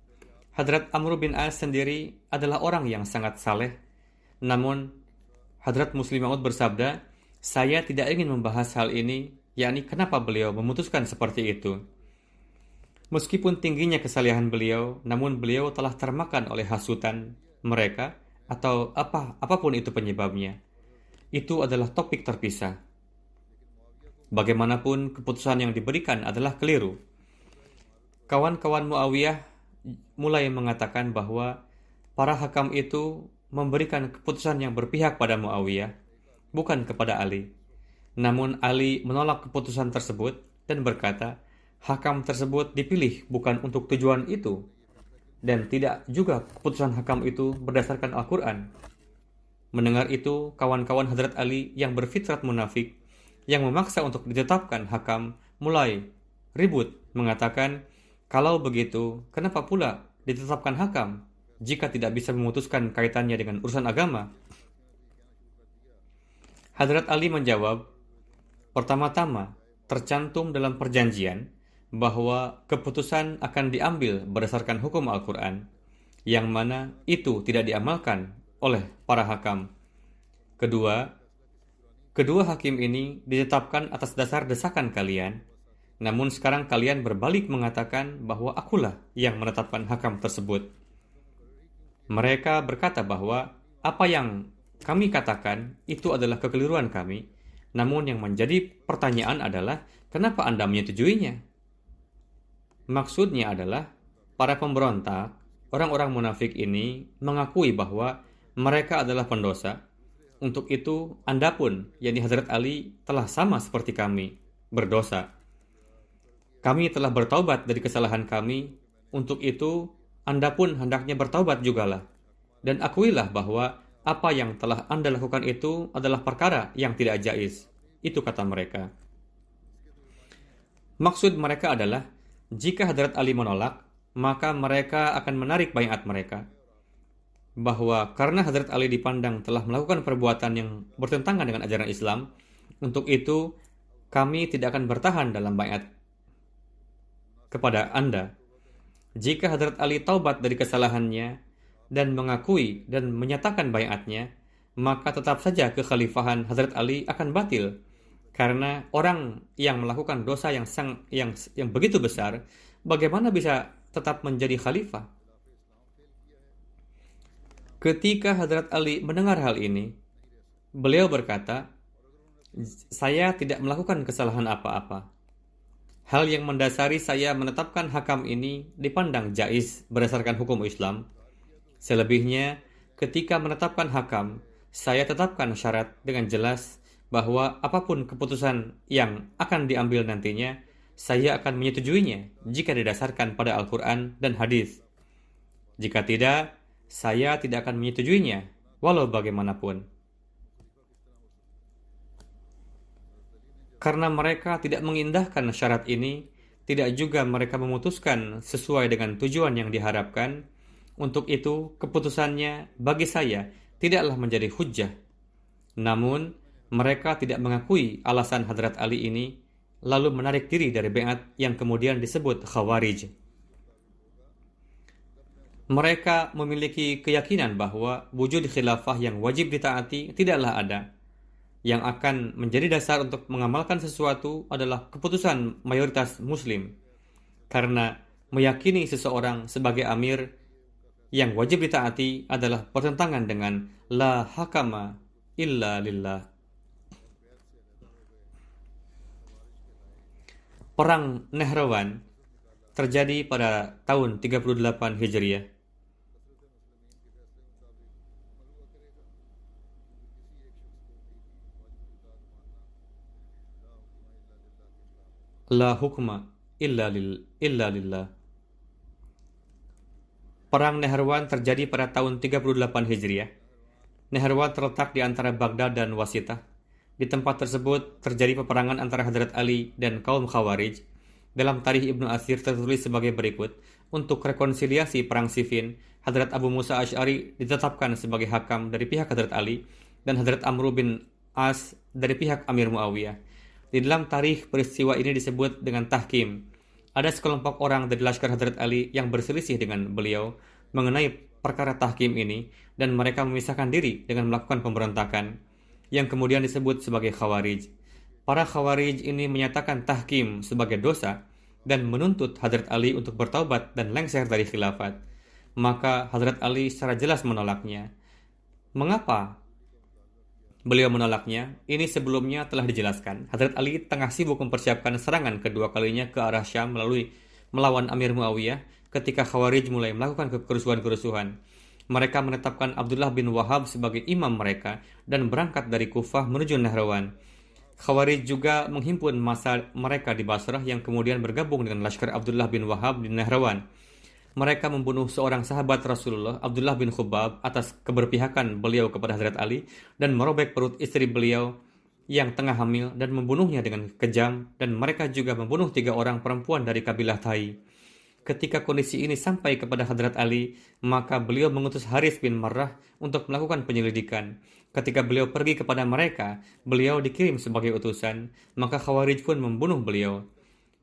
Hadrat Amr bin As sendiri adalah orang yang sangat saleh. Namun, Hadrat Muslim Maud bersabda, saya tidak ingin membahas hal ini, yakni kenapa beliau memutuskan seperti itu. Meskipun tingginya kesalehan beliau, namun beliau telah termakan oleh hasutan mereka atau apapun itu penyebabnya. Itu adalah topik terpisah. Bagaimanapun keputusan yang diberikan adalah keliru. Kawan-kawan Muawiyah mulai mengatakan bahwa para hakam itu memberikan keputusan yang berpihak pada Muawiyah, bukan kepada Ali. Namun Ali menolak keputusan tersebut dan berkata, hakam tersebut dipilih bukan untuk tujuan itu, dan tidak juga keputusan hakam itu berdasarkan Al-Quran. Mendengar itu, kawan-kawan Hadrat Ali yang berfitrat munafik, yang memaksa untuk ditetapkan hakam, mulai ribut, mengatakan, kalau begitu, kenapa pula ditetapkan hakam jika tidak bisa memutuskan kaitannya dengan urusan agama? Hadrat Ali menjawab, pertama-tama, tercantum dalam perjanjian bahwa keputusan akan diambil berdasarkan hukum Al-Quran, yang mana itu tidak diamalkan oleh para hakam. Kedua hakim ini ditetapkan atas dasar desakan kalian, namun sekarang kalian berbalik mengatakan bahwa akulah yang menetapkan hakam tersebut. Mereka berkata bahwa apa yang kami katakan itu adalah kekeliruan kami, namun yang menjadi pertanyaan adalah kenapa Anda menyetujuinya? Maksudnya adalah para pemberontak, orang-orang munafik ini mengakui bahwa mereka adalah pendosa. Untuk itu, Anda pun, yakni Hazrat Ali, telah sama seperti kami, berdosa. Kami telah bertaubat dari kesalahan kami, untuk itu Anda pun hendaknya bertaubat jugalah. Dan akuilah bahwa apa yang telah Anda lakukan itu adalah perkara yang tidak jaiz. Itu kata mereka. Maksud mereka adalah, jika Hadrat Ali menolak, maka mereka akan menarik baiat mereka. Bahwa karena Hadrat Ali dipandang telah melakukan perbuatan yang bertentangan dengan ajaran Islam, untuk itu kami tidak akan bertahan dalam baiat kepada Anda. Jika Hadrat Ali taubat dari kesalahannya dan mengakui dan menyatakan baiatnya, maka tetap saja kekhalifahan Hadrat Ali akan batil. Karena orang yang melakukan dosa yang begitu besar, bagaimana bisa tetap menjadi khalifah? Ketika Hadrat Ali mendengar hal ini, beliau berkata, saya tidak melakukan kesalahan apa-apa. Hal yang mendasari saya menetapkan hakam ini dipandang jaiz berdasarkan hukum Islam. Selebihnya, ketika menetapkan hakam, saya tetapkan syarat dengan jelas bahwa apapun keputusan yang akan diambil nantinya, saya akan menyetujuinya jika didasarkan pada Al-Quran dan hadis. Jika tidak, saya tidak akan menyetujuinya, walau bagaimanapun. Karena mereka tidak mengindahkan syarat ini, tidak juga mereka memutuskan sesuai dengan tujuan yang diharapkan. Untuk itu, keputusannya bagi saya tidaklah menjadi hujjah. Namun, mereka tidak mengakui alasan Hadrat Ali ini, lalu menarik diri dari baiat yang kemudian disebut Khawarij. Mereka memiliki keyakinan bahwa wujud khilafah yang wajib ditaati tidaklah ada. Yang akan menjadi dasar untuk mengamalkan sesuatu adalah keputusan mayoritas muslim. Karena meyakini seseorang sebagai amir yang wajib ditaati adalah bertentangan dengan la hakama illa lillah. Perang Nehrawan terjadi pada tahun 38 Hijriah. La hukma illa lillah. Perang Nehrawan terjadi pada tahun 38 Hijriah. Nehrawan terletak di antara Baghdad dan Wasitah. Di tempat tersebut terjadi peperangan antara Hadrat Ali dan kaum Khawarij. Dalam Tarikh Ibnu Athir tertulis sebagai berikut, untuk rekonsiliasi perang Siffin, Hadrat Abu Musa Asy'ari ditetapkan sebagai hakam dari pihak Hadrat Ali dan Hadrat Amr bin As dari pihak Amir Muawiyah. Di dalam tarikh peristiwa ini disebut dengan tahkim. Ada sekelompok orang dari Laskar Hadrat Ali yang berselisih dengan beliau mengenai perkara tahkim ini dan mereka memisahkan diri dengan melakukan pemberontakan yang kemudian disebut sebagai Khawarij. Para Khawarij ini menyatakan tahkim sebagai dosa dan menuntut Hadrat Ali untuk bertaubat dan lengser dari khilafat. Maka Hadrat Ali secara jelas menolaknya. Mengapa beliau menolaknya? Ini sebelumnya telah dijelaskan. Hadrat Ali tengah sibuk mempersiapkan serangan kedua kalinya ke arah Syam melawan Amir Muawiyah ketika Khawarij mulai melakukan kerusuhan-kerusuhan. Mereka menetapkan Abdullah bin Wahab sebagai imam mereka dan berangkat dari Kufah menuju Nehrawan. Khawarij juga menghimpun massa mereka di Basrah yang kemudian bergabung dengan Laskar Abdullah bin Wahab di Nahrawan. Mereka membunuh seorang sahabat Rasulullah, Abdullah bin Khubab, atas keberpihakan beliau kepada Hazrat Ali dan merobek perut istri beliau yang tengah hamil dan membunuhnya dengan kejam, dan mereka juga membunuh 3 orang perempuan dari kabilah Tai. Ketika kondisi ini sampai kepada Hadrat Ali, maka beliau mengutus Haris bin Marrah untuk melakukan penyelidikan. Ketika beliau pergi kepada mereka, beliau dikirim sebagai utusan, maka Khawarij pun membunuh beliau.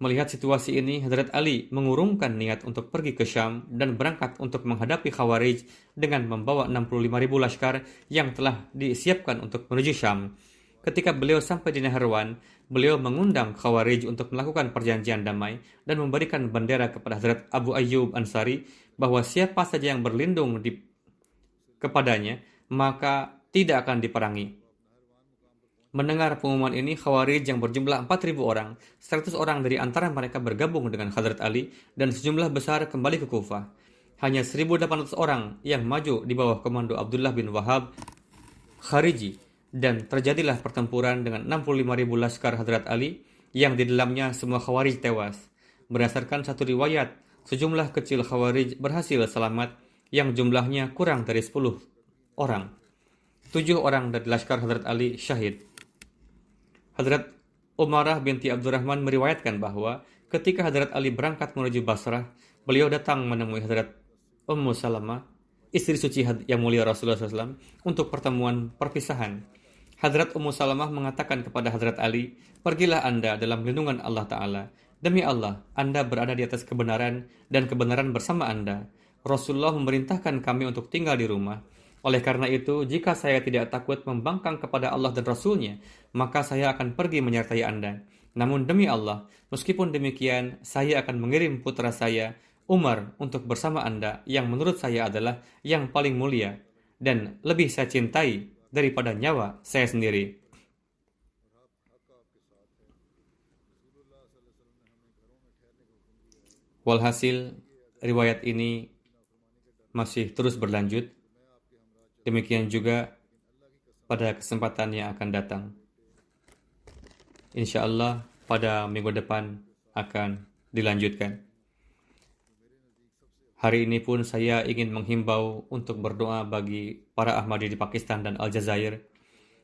Melihat situasi ini, Hadrat Ali mengurungkan niat untuk pergi ke Syam dan berangkat untuk menghadapi Khawarij dengan membawa 65.000 laskar yang telah disiapkan untuk menuju Syam. Ketika beliau sampai di Nahrawan, beliau mengundang Khawarij untuk melakukan perjanjian damai dan memberikan bendera kepada Hazrat Abu Ayyub Ansari bahwa siapa saja yang berlindung kepadanya, maka tidak akan diperangi. Mendengar pengumuman ini, Khawarij yang berjumlah 4.000 orang, 100 orang dari antara mereka bergabung dengan Hazrat Ali dan sejumlah besar kembali ke Kufah. Hanya 1.800 orang yang maju di bawah komando Abdullah bin Wahab Khariji, dan terjadilah pertempuran dengan 65.000 laskar Hazrat Ali yang di dalamnya semua Khawarij tewas. Berdasarkan satu riwayat, sejumlah kecil Khawarij berhasil selamat yang jumlahnya kurang dari 10 orang. 7 orang dari laskar Hazrat Ali syahid. Hazrat Umarah binti Abdurrahman meriwayatkan bahwa ketika Hazrat Ali berangkat menuju Basrah, beliau datang menemui Hazrat Ummu Salamah, istri suci yang mulia Rasulullah SAW, untuk pertemuan perpisahan. Hazrat Ummu Salamah mengatakan kepada Hazrat Ali, "Pergilah Anda dalam lindungan Allah Ta'ala. Demi Allah, Anda berada di atas kebenaran dan kebenaran bersama Anda. Rasulullah memerintahkan kami untuk tinggal di rumah. Oleh karena itu, jika saya tidak takut membangkang kepada Allah dan Rasulnya, maka saya akan pergi menyertai Anda. Namun demi Allah, meskipun demikian, saya akan mengirim putra saya, Umar, untuk bersama Anda, yang menurut saya adalah yang paling mulia dan lebih saya cintai daripada nyawa saya sendiri." Walhasil, riwayat ini masih terus berlanjut. Demikian juga pada kesempatan yang akan datang. Insya Allah pada minggu depan akan dilanjutkan. Hari ini pun saya ingin menghimbau untuk berdoa bagi para Ahmadi di Pakistan dan Aljazair.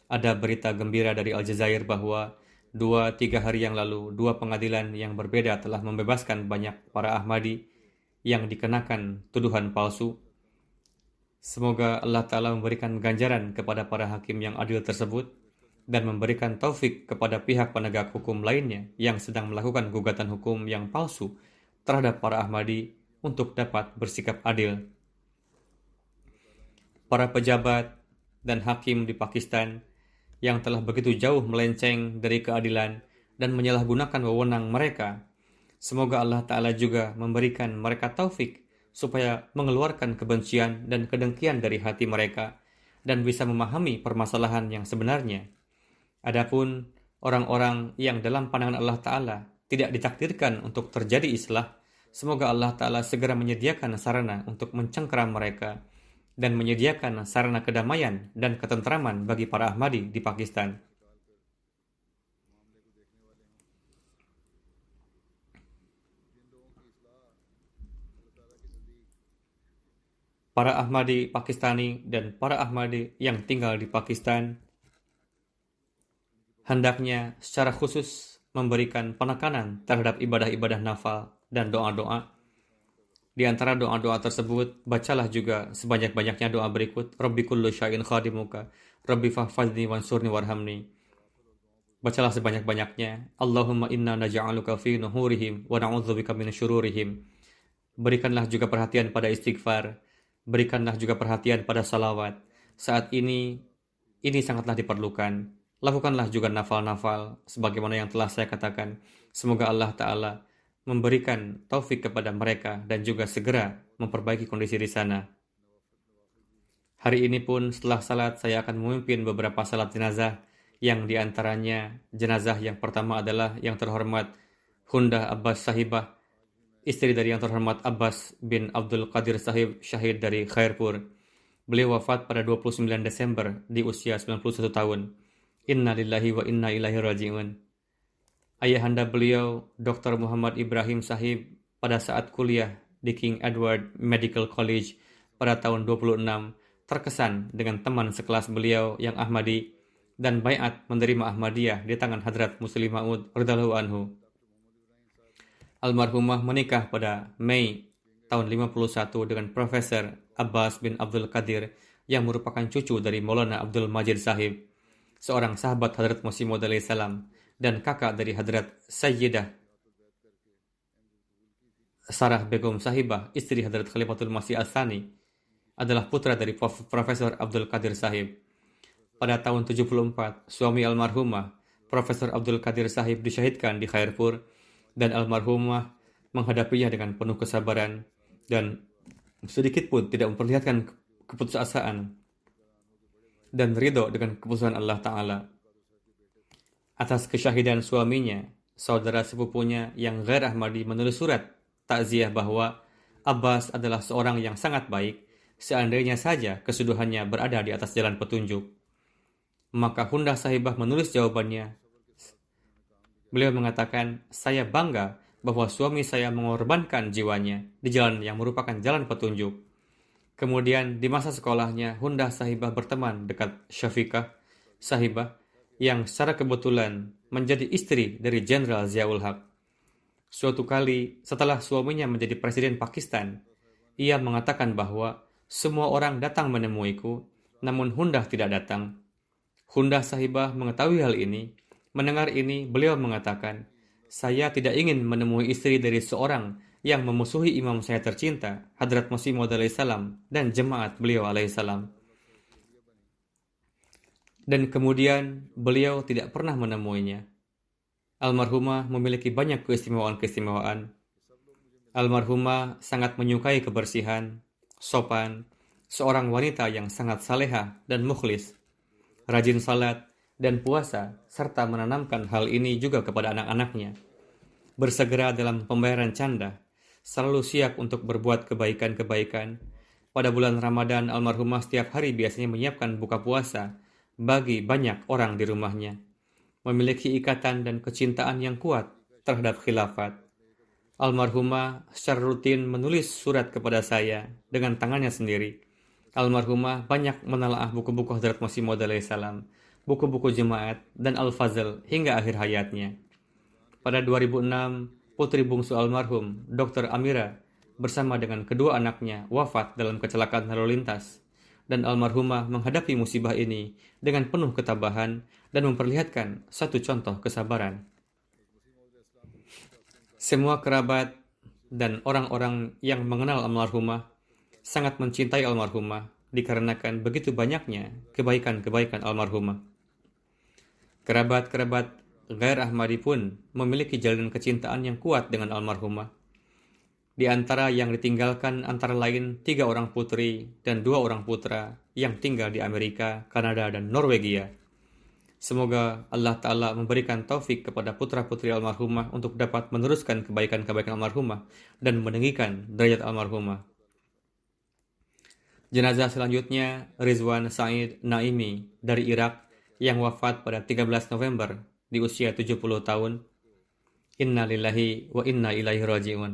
Ada berita gembira dari Aljazair bahwa 2-3 hari yang lalu, 2 pengadilan yang berbeda telah membebaskan banyak para Ahmadi yang dikenakan tuduhan palsu. Semoga Allah Ta'ala memberikan ganjaran kepada para hakim yang adil tersebut dan memberikan taufik kepada pihak penegak hukum lainnya yang sedang melakukan gugatan hukum yang palsu terhadap para Ahmadi untuk dapat bersikap adil. Para pejabat dan hakim di Pakistan yang telah begitu jauh melenceng dari keadilan dan menyalahgunakan wewenang mereka, semoga Allah Ta'ala juga memberikan mereka taufik supaya mengeluarkan kebencian dan kedengkian dari hati mereka dan bisa memahami permasalahan yang sebenarnya. Adapun orang-orang yang dalam pandangan Allah Ta'ala tidak ditakdirkan untuk terjadi islah, semoga Allah Ta'ala segera menyediakan sarana untuk mencengkeram mereka dan menyediakan sarana kedamaian dan ketentraman bagi para Ahmadi di Pakistan. Para Ahmadi Pakistani dan para Ahmadi yang tinggal di Pakistan hendaknya secara khusus memberikan penekanan terhadap ibadah-ibadah nafal dan doa-doa. Di antara doa-doa tersebut, bacalah juga sebanyak-banyaknya doa berikut: Rabbi kullu syai'in khadimuka, Rabbi fahfazni wansurni warhamni. Bacalah sebanyak-banyaknya. Allahumma inna naja'aluka fi nuhurihim wa na'udzubika min syururihim. Berikanlah juga perhatian pada istighfar. Berikanlah juga perhatian pada salawat. Saat ini sangatlah diperlukan. Lakukanlah juga nafal-nafal sebagaimana yang telah saya katakan. Semoga Allah Ta'ala memberikan taufik kepada mereka dan juga segera memperbaiki kondisi di sana. Hari ini pun setelah salat saya akan memimpin beberapa salat jenazah, yang diantaranya jenazah yang pertama adalah yang terhormat Hunda Abbas Sahibah, istri dari yang terhormat Abbas bin Abdul Qadir Sahib, syahid dari Khairpur. Beliau wafat pada 29 Desember di usia 91 tahun. Inna lillahi wa inna ilaihi raji'un. Ayahanda beliau, Dr. Muhammad Ibrahim Sahib, pada saat kuliah di King Edward Medical College pada tahun 26, terkesan dengan teman sekelas beliau yang Ahmadi dan baiat menerima Ahmadiyah di tangan Hadrat Muslim Maud radhiyallahu anhu. Almarhumah menikah pada Mei tahun 51 dengan Profesor Abbas bin Abdul Qadir yang merupakan cucu dari Maulana Abdul Majid Sahib, seorang sahabat Hadrat Masih Maud alaihi salam dan kakak dari Hadrat Sayyidah Sarah Begum Sahibah, istri Hadrat Khalifatul Masih Al-Thani, adalah putra dari Profesor Abdul Qadir Sahib. Pada tahun 74, suami almarhumah, Profesor Abdul Qadir Sahib, disyahidkan di Khairpur, dan almarhumah menghadapinya dengan penuh kesabaran dan sedikit pun tidak memperlihatkan keputusasaan dan ridho dengan keputusan Allah Ta'ala. Atas kesyahidan suaminya, saudara sepupunya yang ghair Ahmadi menulis surat takziah bahwa Abbas adalah seorang yang sangat baik, seandainya saja kesuduhannya berada di atas jalan petunjuk. Maka Hundah Sahibah menulis jawabannya. Beliau mengatakan, saya bangga bahwa suami saya mengorbankan jiwanya di jalan yang merupakan jalan petunjuk. Kemudian di masa sekolahnya, Hundah Sahibah berteman dekat Syafiqah Sahibah yang secara kebetulan menjadi istri dari Jenderal Ziaul Haq. Suatu kali setelah suaminya menjadi presiden Pakistan, ia mengatakan bahwa semua orang datang menemuiku, namun Hundah tidak datang. Hundah Sahibah mengetahui hal ini. Mendengar ini, beliau mengatakan, saya tidak ingin menemui istri dari seorang yang memusuhi imam saya tercinta, Hadrat Masih Maud alaihi salam, dan jemaat beliau alaihi salam. Dan kemudian beliau tidak pernah menemuinya. Almarhumah memiliki banyak keistimewaan-keistimewaan. Almarhumah sangat menyukai kebersihan, sopan, seorang wanita yang sangat salehah dan mukhlis, rajin salat dan puasa, serta menanamkan hal ini juga kepada anak-anaknya. Bersegera dalam pembayaran canda, selalu siap untuk berbuat kebaikan-kebaikan. Pada bulan Ramadan, almarhumah setiap hari biasanya menyiapkan buka puasa bagi banyak orang di rumahnya. Memiliki ikatan dan kecintaan yang kuat terhadap khilafat. Almarhumah secara rutin menulis surat kepada saya dengan tangannya sendiri. Almarhumah banyak menelaah buku-buku Hadrat Masih Maud alaihi salam, buku-buku jemaat, dan Al-Fazl hingga akhir hayatnya. Pada 2006, putri bungsu almarhum, Dr. Amira, bersama dengan kedua anaknya wafat dalam kecelakaan lalu lintas, dan almarhumah menghadapi musibah ini dengan penuh ketabahan dan memperlihatkan satu contoh kesabaran. Semua kerabat dan orang-orang yang mengenal almarhumah sangat mencintai almarhumah dikarenakan begitu banyaknya kebaikan-kebaikan almarhumah. Kerabat-kerabat ghair Ahmadi pun memiliki jalinan kecintaan yang kuat dengan almarhumah. Di antara yang ditinggalkan antara lain 3 orang putri dan 2 orang putra yang tinggal di Amerika, Kanada, dan Norwegia. Semoga Allah Ta'ala memberikan taufik kepada putra-putri almarhumah untuk dapat meneruskan kebaikan-kebaikan almarhumah dan meninggikan derajat almarhumah. Jenazah selanjutnya Rizwan Said Naimi dari Irak yang wafat pada 13 November di usia 70 tahun. Inna lillahi wa inna ilaihi raji'un.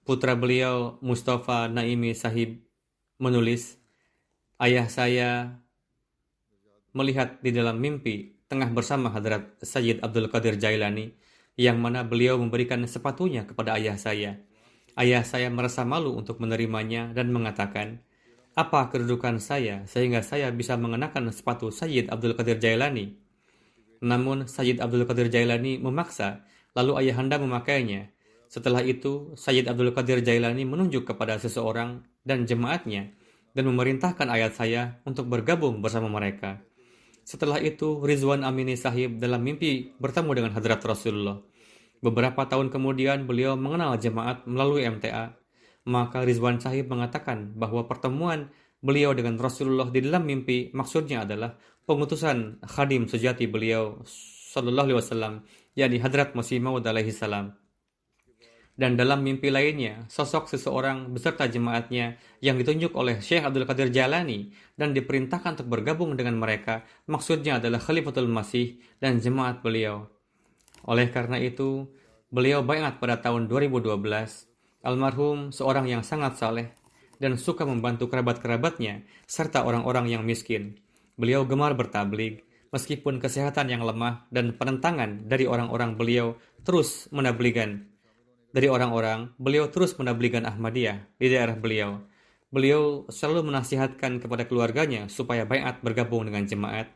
Putra beliau Mustafa Naimi Sahib menulis, ayah saya melihat di dalam mimpi tengah bersama Hadrat Sayyid Abdul Qadir Jailani, yang mana beliau memberikan sepatunya kepada ayah saya. Ayah saya merasa malu untuk menerimanya dan mengatakan, apa kedudukan saya sehingga saya bisa mengenakan sepatu Sayyid Abdul Qadir Jailani? Namun Sayyid Abdul Qadir Jailani memaksa, lalu ayahanda memakainya. Setelah itu, Sayyid Abdul Qadir Jailani menunjuk kepada seseorang dan jemaatnya dan memerintahkan ayah saya untuk bergabung bersama mereka. Setelah itu, Rizwan Amini Sahib dalam mimpi bertemu dengan Hadrat Rasulullah. Beberapa tahun kemudian, beliau mengenal jemaat melalui MTA. Maka Rizwan Sahib mengatakan bahwa pertemuan beliau dengan Rasulullah di dalam mimpi maksudnya adalah pengutusan khadim sejati beliau sallallahu alaihi wasallam, yakni Hadrat Masih Maud alaihi salam. Dan dalam mimpi lainnya, sosok seseorang beserta jemaatnya yang ditunjuk oleh Syekh Abdul Qadir Jalani dan diperintahkan untuk bergabung dengan mereka, maksudnya adalah Khalifatul Masih dan jemaat beliau. Oleh karena itu, beliau baiat pada tahun 2012. Almarhum seorang yang sangat saleh dan suka membantu kerabat-kerabatnya serta orang-orang yang miskin. Beliau gemar bertablig, meskipun kesehatan yang lemah dan penentangan dari orang-orang beliau terus menabligan. Beliau terus menabligan Ahmadiyah di daerah beliau. Beliau selalu menasihatkan kepada keluarganya supaya baiat bergabung dengan jemaat.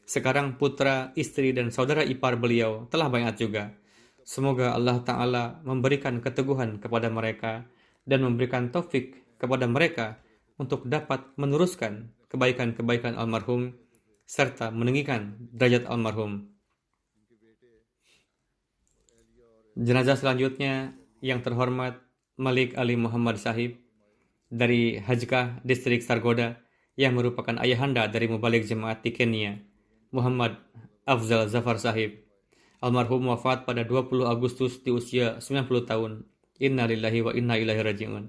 Sekarang putra, istri, dan saudara ipar beliau telah baiat juga. Semoga Allah Ta'ala memberikan keteguhan kepada mereka dan memberikan taufik kepada mereka untuk dapat meneruskan kebaikan-kebaikan almarhum serta meninggikan derajat almarhum. Jenazah selanjutnya yang terhormat Malik Ali Muhammad Sahib dari Hajkah distrik Sargodha yang merupakan ayahanda dari mubalik jemaat di Kenya, Muhammad Afzal Zafar Sahib. Almarhum wafat pada 20 Agustus di usia 90 tahun. Inna lillahi wa inna ilaihi raji'un.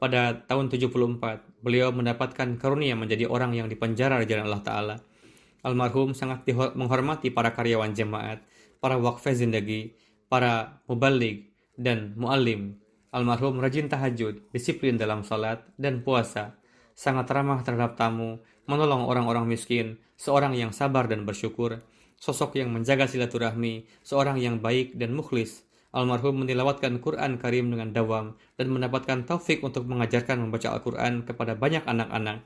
Pada tahun 74, beliau mendapatkan karunia menjadi orang yang dipenjara di jalan Allah Ta'ala. Almarhum sangat menghormati para karyawan jemaat, para wakfeh zindagi, para mubalik, dan mu'allim. Almarhum rajin tahajud, disiplin dalam salat dan puasa, sangat ramah terhadap tamu, menolong orang-orang miskin, seorang yang sabar dan bersyukur, sosok yang menjaga silaturahmi, seorang yang baik dan mukhlis. Almarhum mentilawatkan Quran Karim dengan dawam dan mendapatkan taufik untuk mengajarkan membaca Al-Quran kepada banyak anak-anak.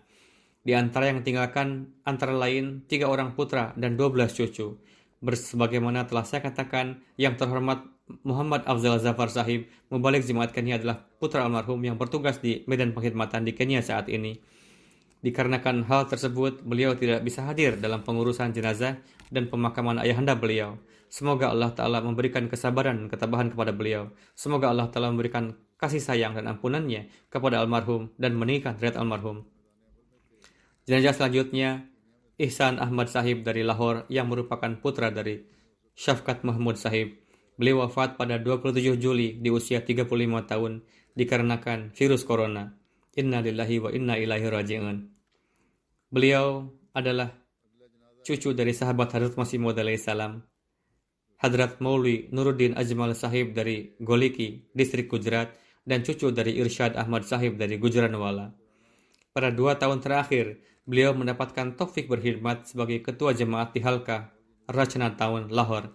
Di antara yang tinggalkan antara lain 3 orang putra dan 12 cucu. Sebagaimana telah saya katakan, yang terhormat Muhammad Afzal Zafar Sahib, mubalik jemaat Kenya, adalah putra almarhum yang bertugas di medan pengkhidmatan di Kenya saat ini. Dikarenakan hal tersebut, beliau tidak bisa hadir dalam pengurusan jenazah dan pemakaman ayahanda beliau. Semoga Allah Ta'ala memberikan kesabaran dan ketabahan kepada beliau. Semoga Allah Ta'ala memberikan kasih sayang dan ampunannya kepada almarhum dan meninggikan derajat almarhum. Jenazah selanjutnya, Ihsan Ahmad Sahib dari Lahore yang merupakan putra dari Syafqat Mahmud Sahib. Beliau wafat pada 27 Juli di usia 35 tahun dikarenakan virus corona. Inna lillahi wa inna ilaihi raji'un. Beliau adalah cucu dari sahabat Hadrat Masih Maud alaihi salam, Hadrat Maulwi Nuruddin Ajmal Sahib dari Goliki, distrik Gujarat, dan cucu dari Irsyad Ahmad Sahib dari Gujranwala. Pada 2 tahun terakhir, beliau mendapatkan taufik berkhidmat sebagai ketua jemaat di Halqa, Rachna Town, Lahore.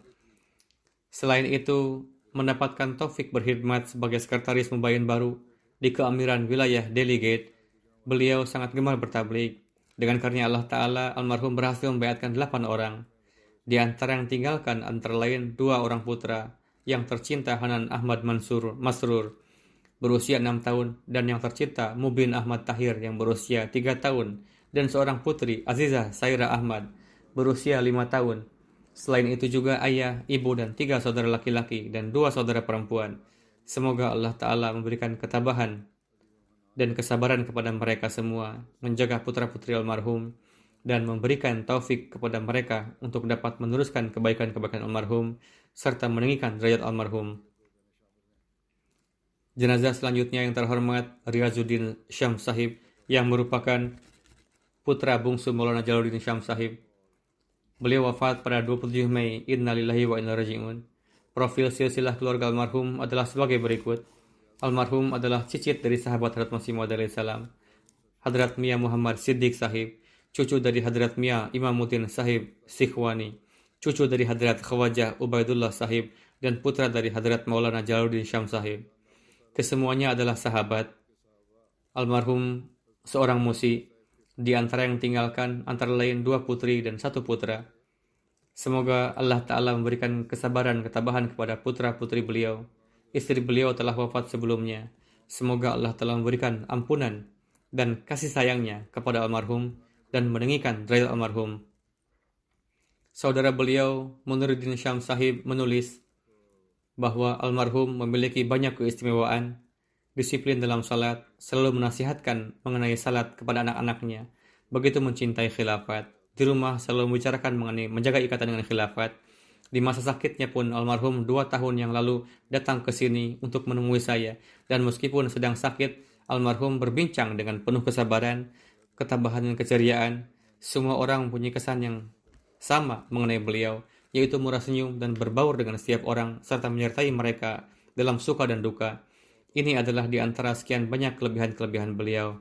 Selain itu, mendapatkan taufik berkhidmat sebagai sekretaris mubayin baru di keamiran wilayah Delegate. Beliau sangat gemar bertabligh. Dengan karunia Allah Ta'ala, almarhum berhasil membaiatkan 8 orang. Di antara yang tinggalkan antara lain 2 orang putra, yang tercinta Hanan Ahmad Masrur berusia 6 tahun, dan yang tercinta Mubin Ahmad Tahir yang berusia 3 tahun, dan seorang putri Azizah Saira Ahmad berusia 5 tahun. Selain itu juga ayah, ibu, dan 3 saudara laki-laki dan 2 saudara perempuan. Semoga Allah Ta'ala memberikan ketabahan dan kesabaran kepada mereka semua, menjaga putra-putri almarhum, dan memberikan taufik kepada mereka untuk dapat meneruskan kebaikan-kebaikan almarhum, serta meninggikan derajat almarhum. Jenazah selanjutnya yang terhormat Riazuddin Syam Sahib yang merupakan putra bungsu Maulana Jalaluddin Syam Sahib. Beliau wafat pada 27 Mei. Inna lillahi wa inna raji'un. Profil silsilah keluarga almarhum adalah sebagai berikut. Almarhum adalah cicit dari sahabat Hadrat Masih Maud alaihi salam, Hadrat Mia Muhammad Siddiq Sahib, cucu dari Hadrat Mia Imamuddin Sahib Sikhwani, cucu dari Hadrat Khawajah Ubaidullah Sahib, dan putra dari Hadrat Maulana Jalaluddin Syam Sahib. Kesemuanya adalah sahabat. Almarhum seorang musi. Di antara yang tinggalkan antara lain 2 putri dan 1 putra. Semoga Allah Ta'ala memberikan kesabaran ketabahan kepada putra-putri beliau. Istri beliau telah wafat sebelumnya. Semoga Allah Ta'ala memberikan ampunan dan kasih sayangnya kepada almarhum dan meninggikan derajat almarhum. Saudara beliau, Muniruddin Syam Sahib, menulis bahwa almarhum memiliki banyak keistimewaan. Disiplin dalam salat, selalu menasihatkan mengenai salat kepada anak-anaknya. Begitu mencintai khilafat. Di rumah selalu membicarakan mengenai menjaga ikatan dengan khilafat. Di masa sakitnya pun almarhum 2 tahun yang lalu datang ke sini untuk menemui saya. Dan meskipun sedang sakit, almarhum berbincang dengan penuh kesabaran, ketabahan dan keceriaan. Semua orang mempunyai kesan yang sama mengenai beliau, yaitu murah senyum dan berbaur dengan setiap orang, serta menyertai mereka dalam suka dan duka. Ini adalah di antara sekian banyak kelebihan-kelebihan beliau.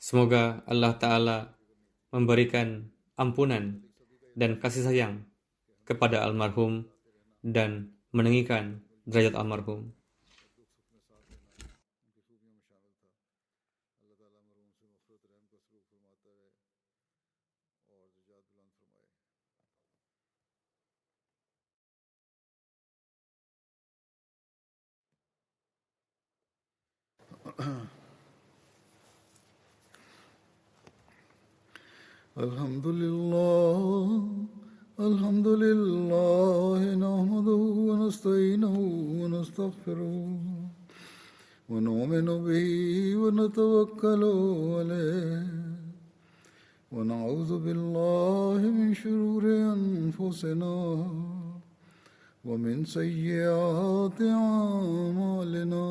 Semoga Allah Ta'ala memberikan ampunan dan kasih sayang kepada almarhum dan meninggikan derajat almarhum. الحمد لله نحمده ونستعينه ونستغفره ونؤمن به ونتوكل عليه ونعوذ بالله من شرور أنفسنا ومن سيئات أعمالنا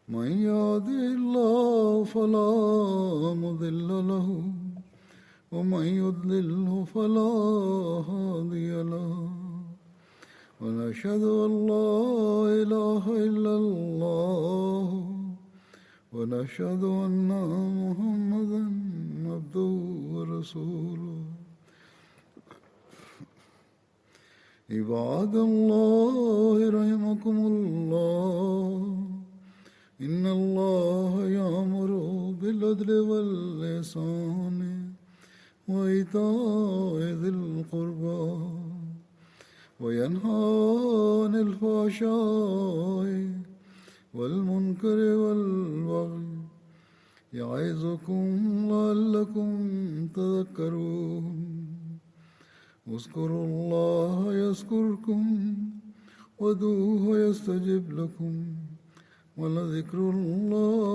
من يهده الله فلا مضل له ومن يضلله فلا هادي له ونشهد أن لا إله إلا الله ونشهد أن محمدا عبده ورسوله عباد الله رحمكم الله إن الله يأمر بالعدل والإحسان وإيتاء ذي القربى وينهى عن الفحشاء والمنكر والبغي يعظكم لعلكم تذكرون اذكروا الله يذكركم وادعوه يستجب لكم ولذكر الله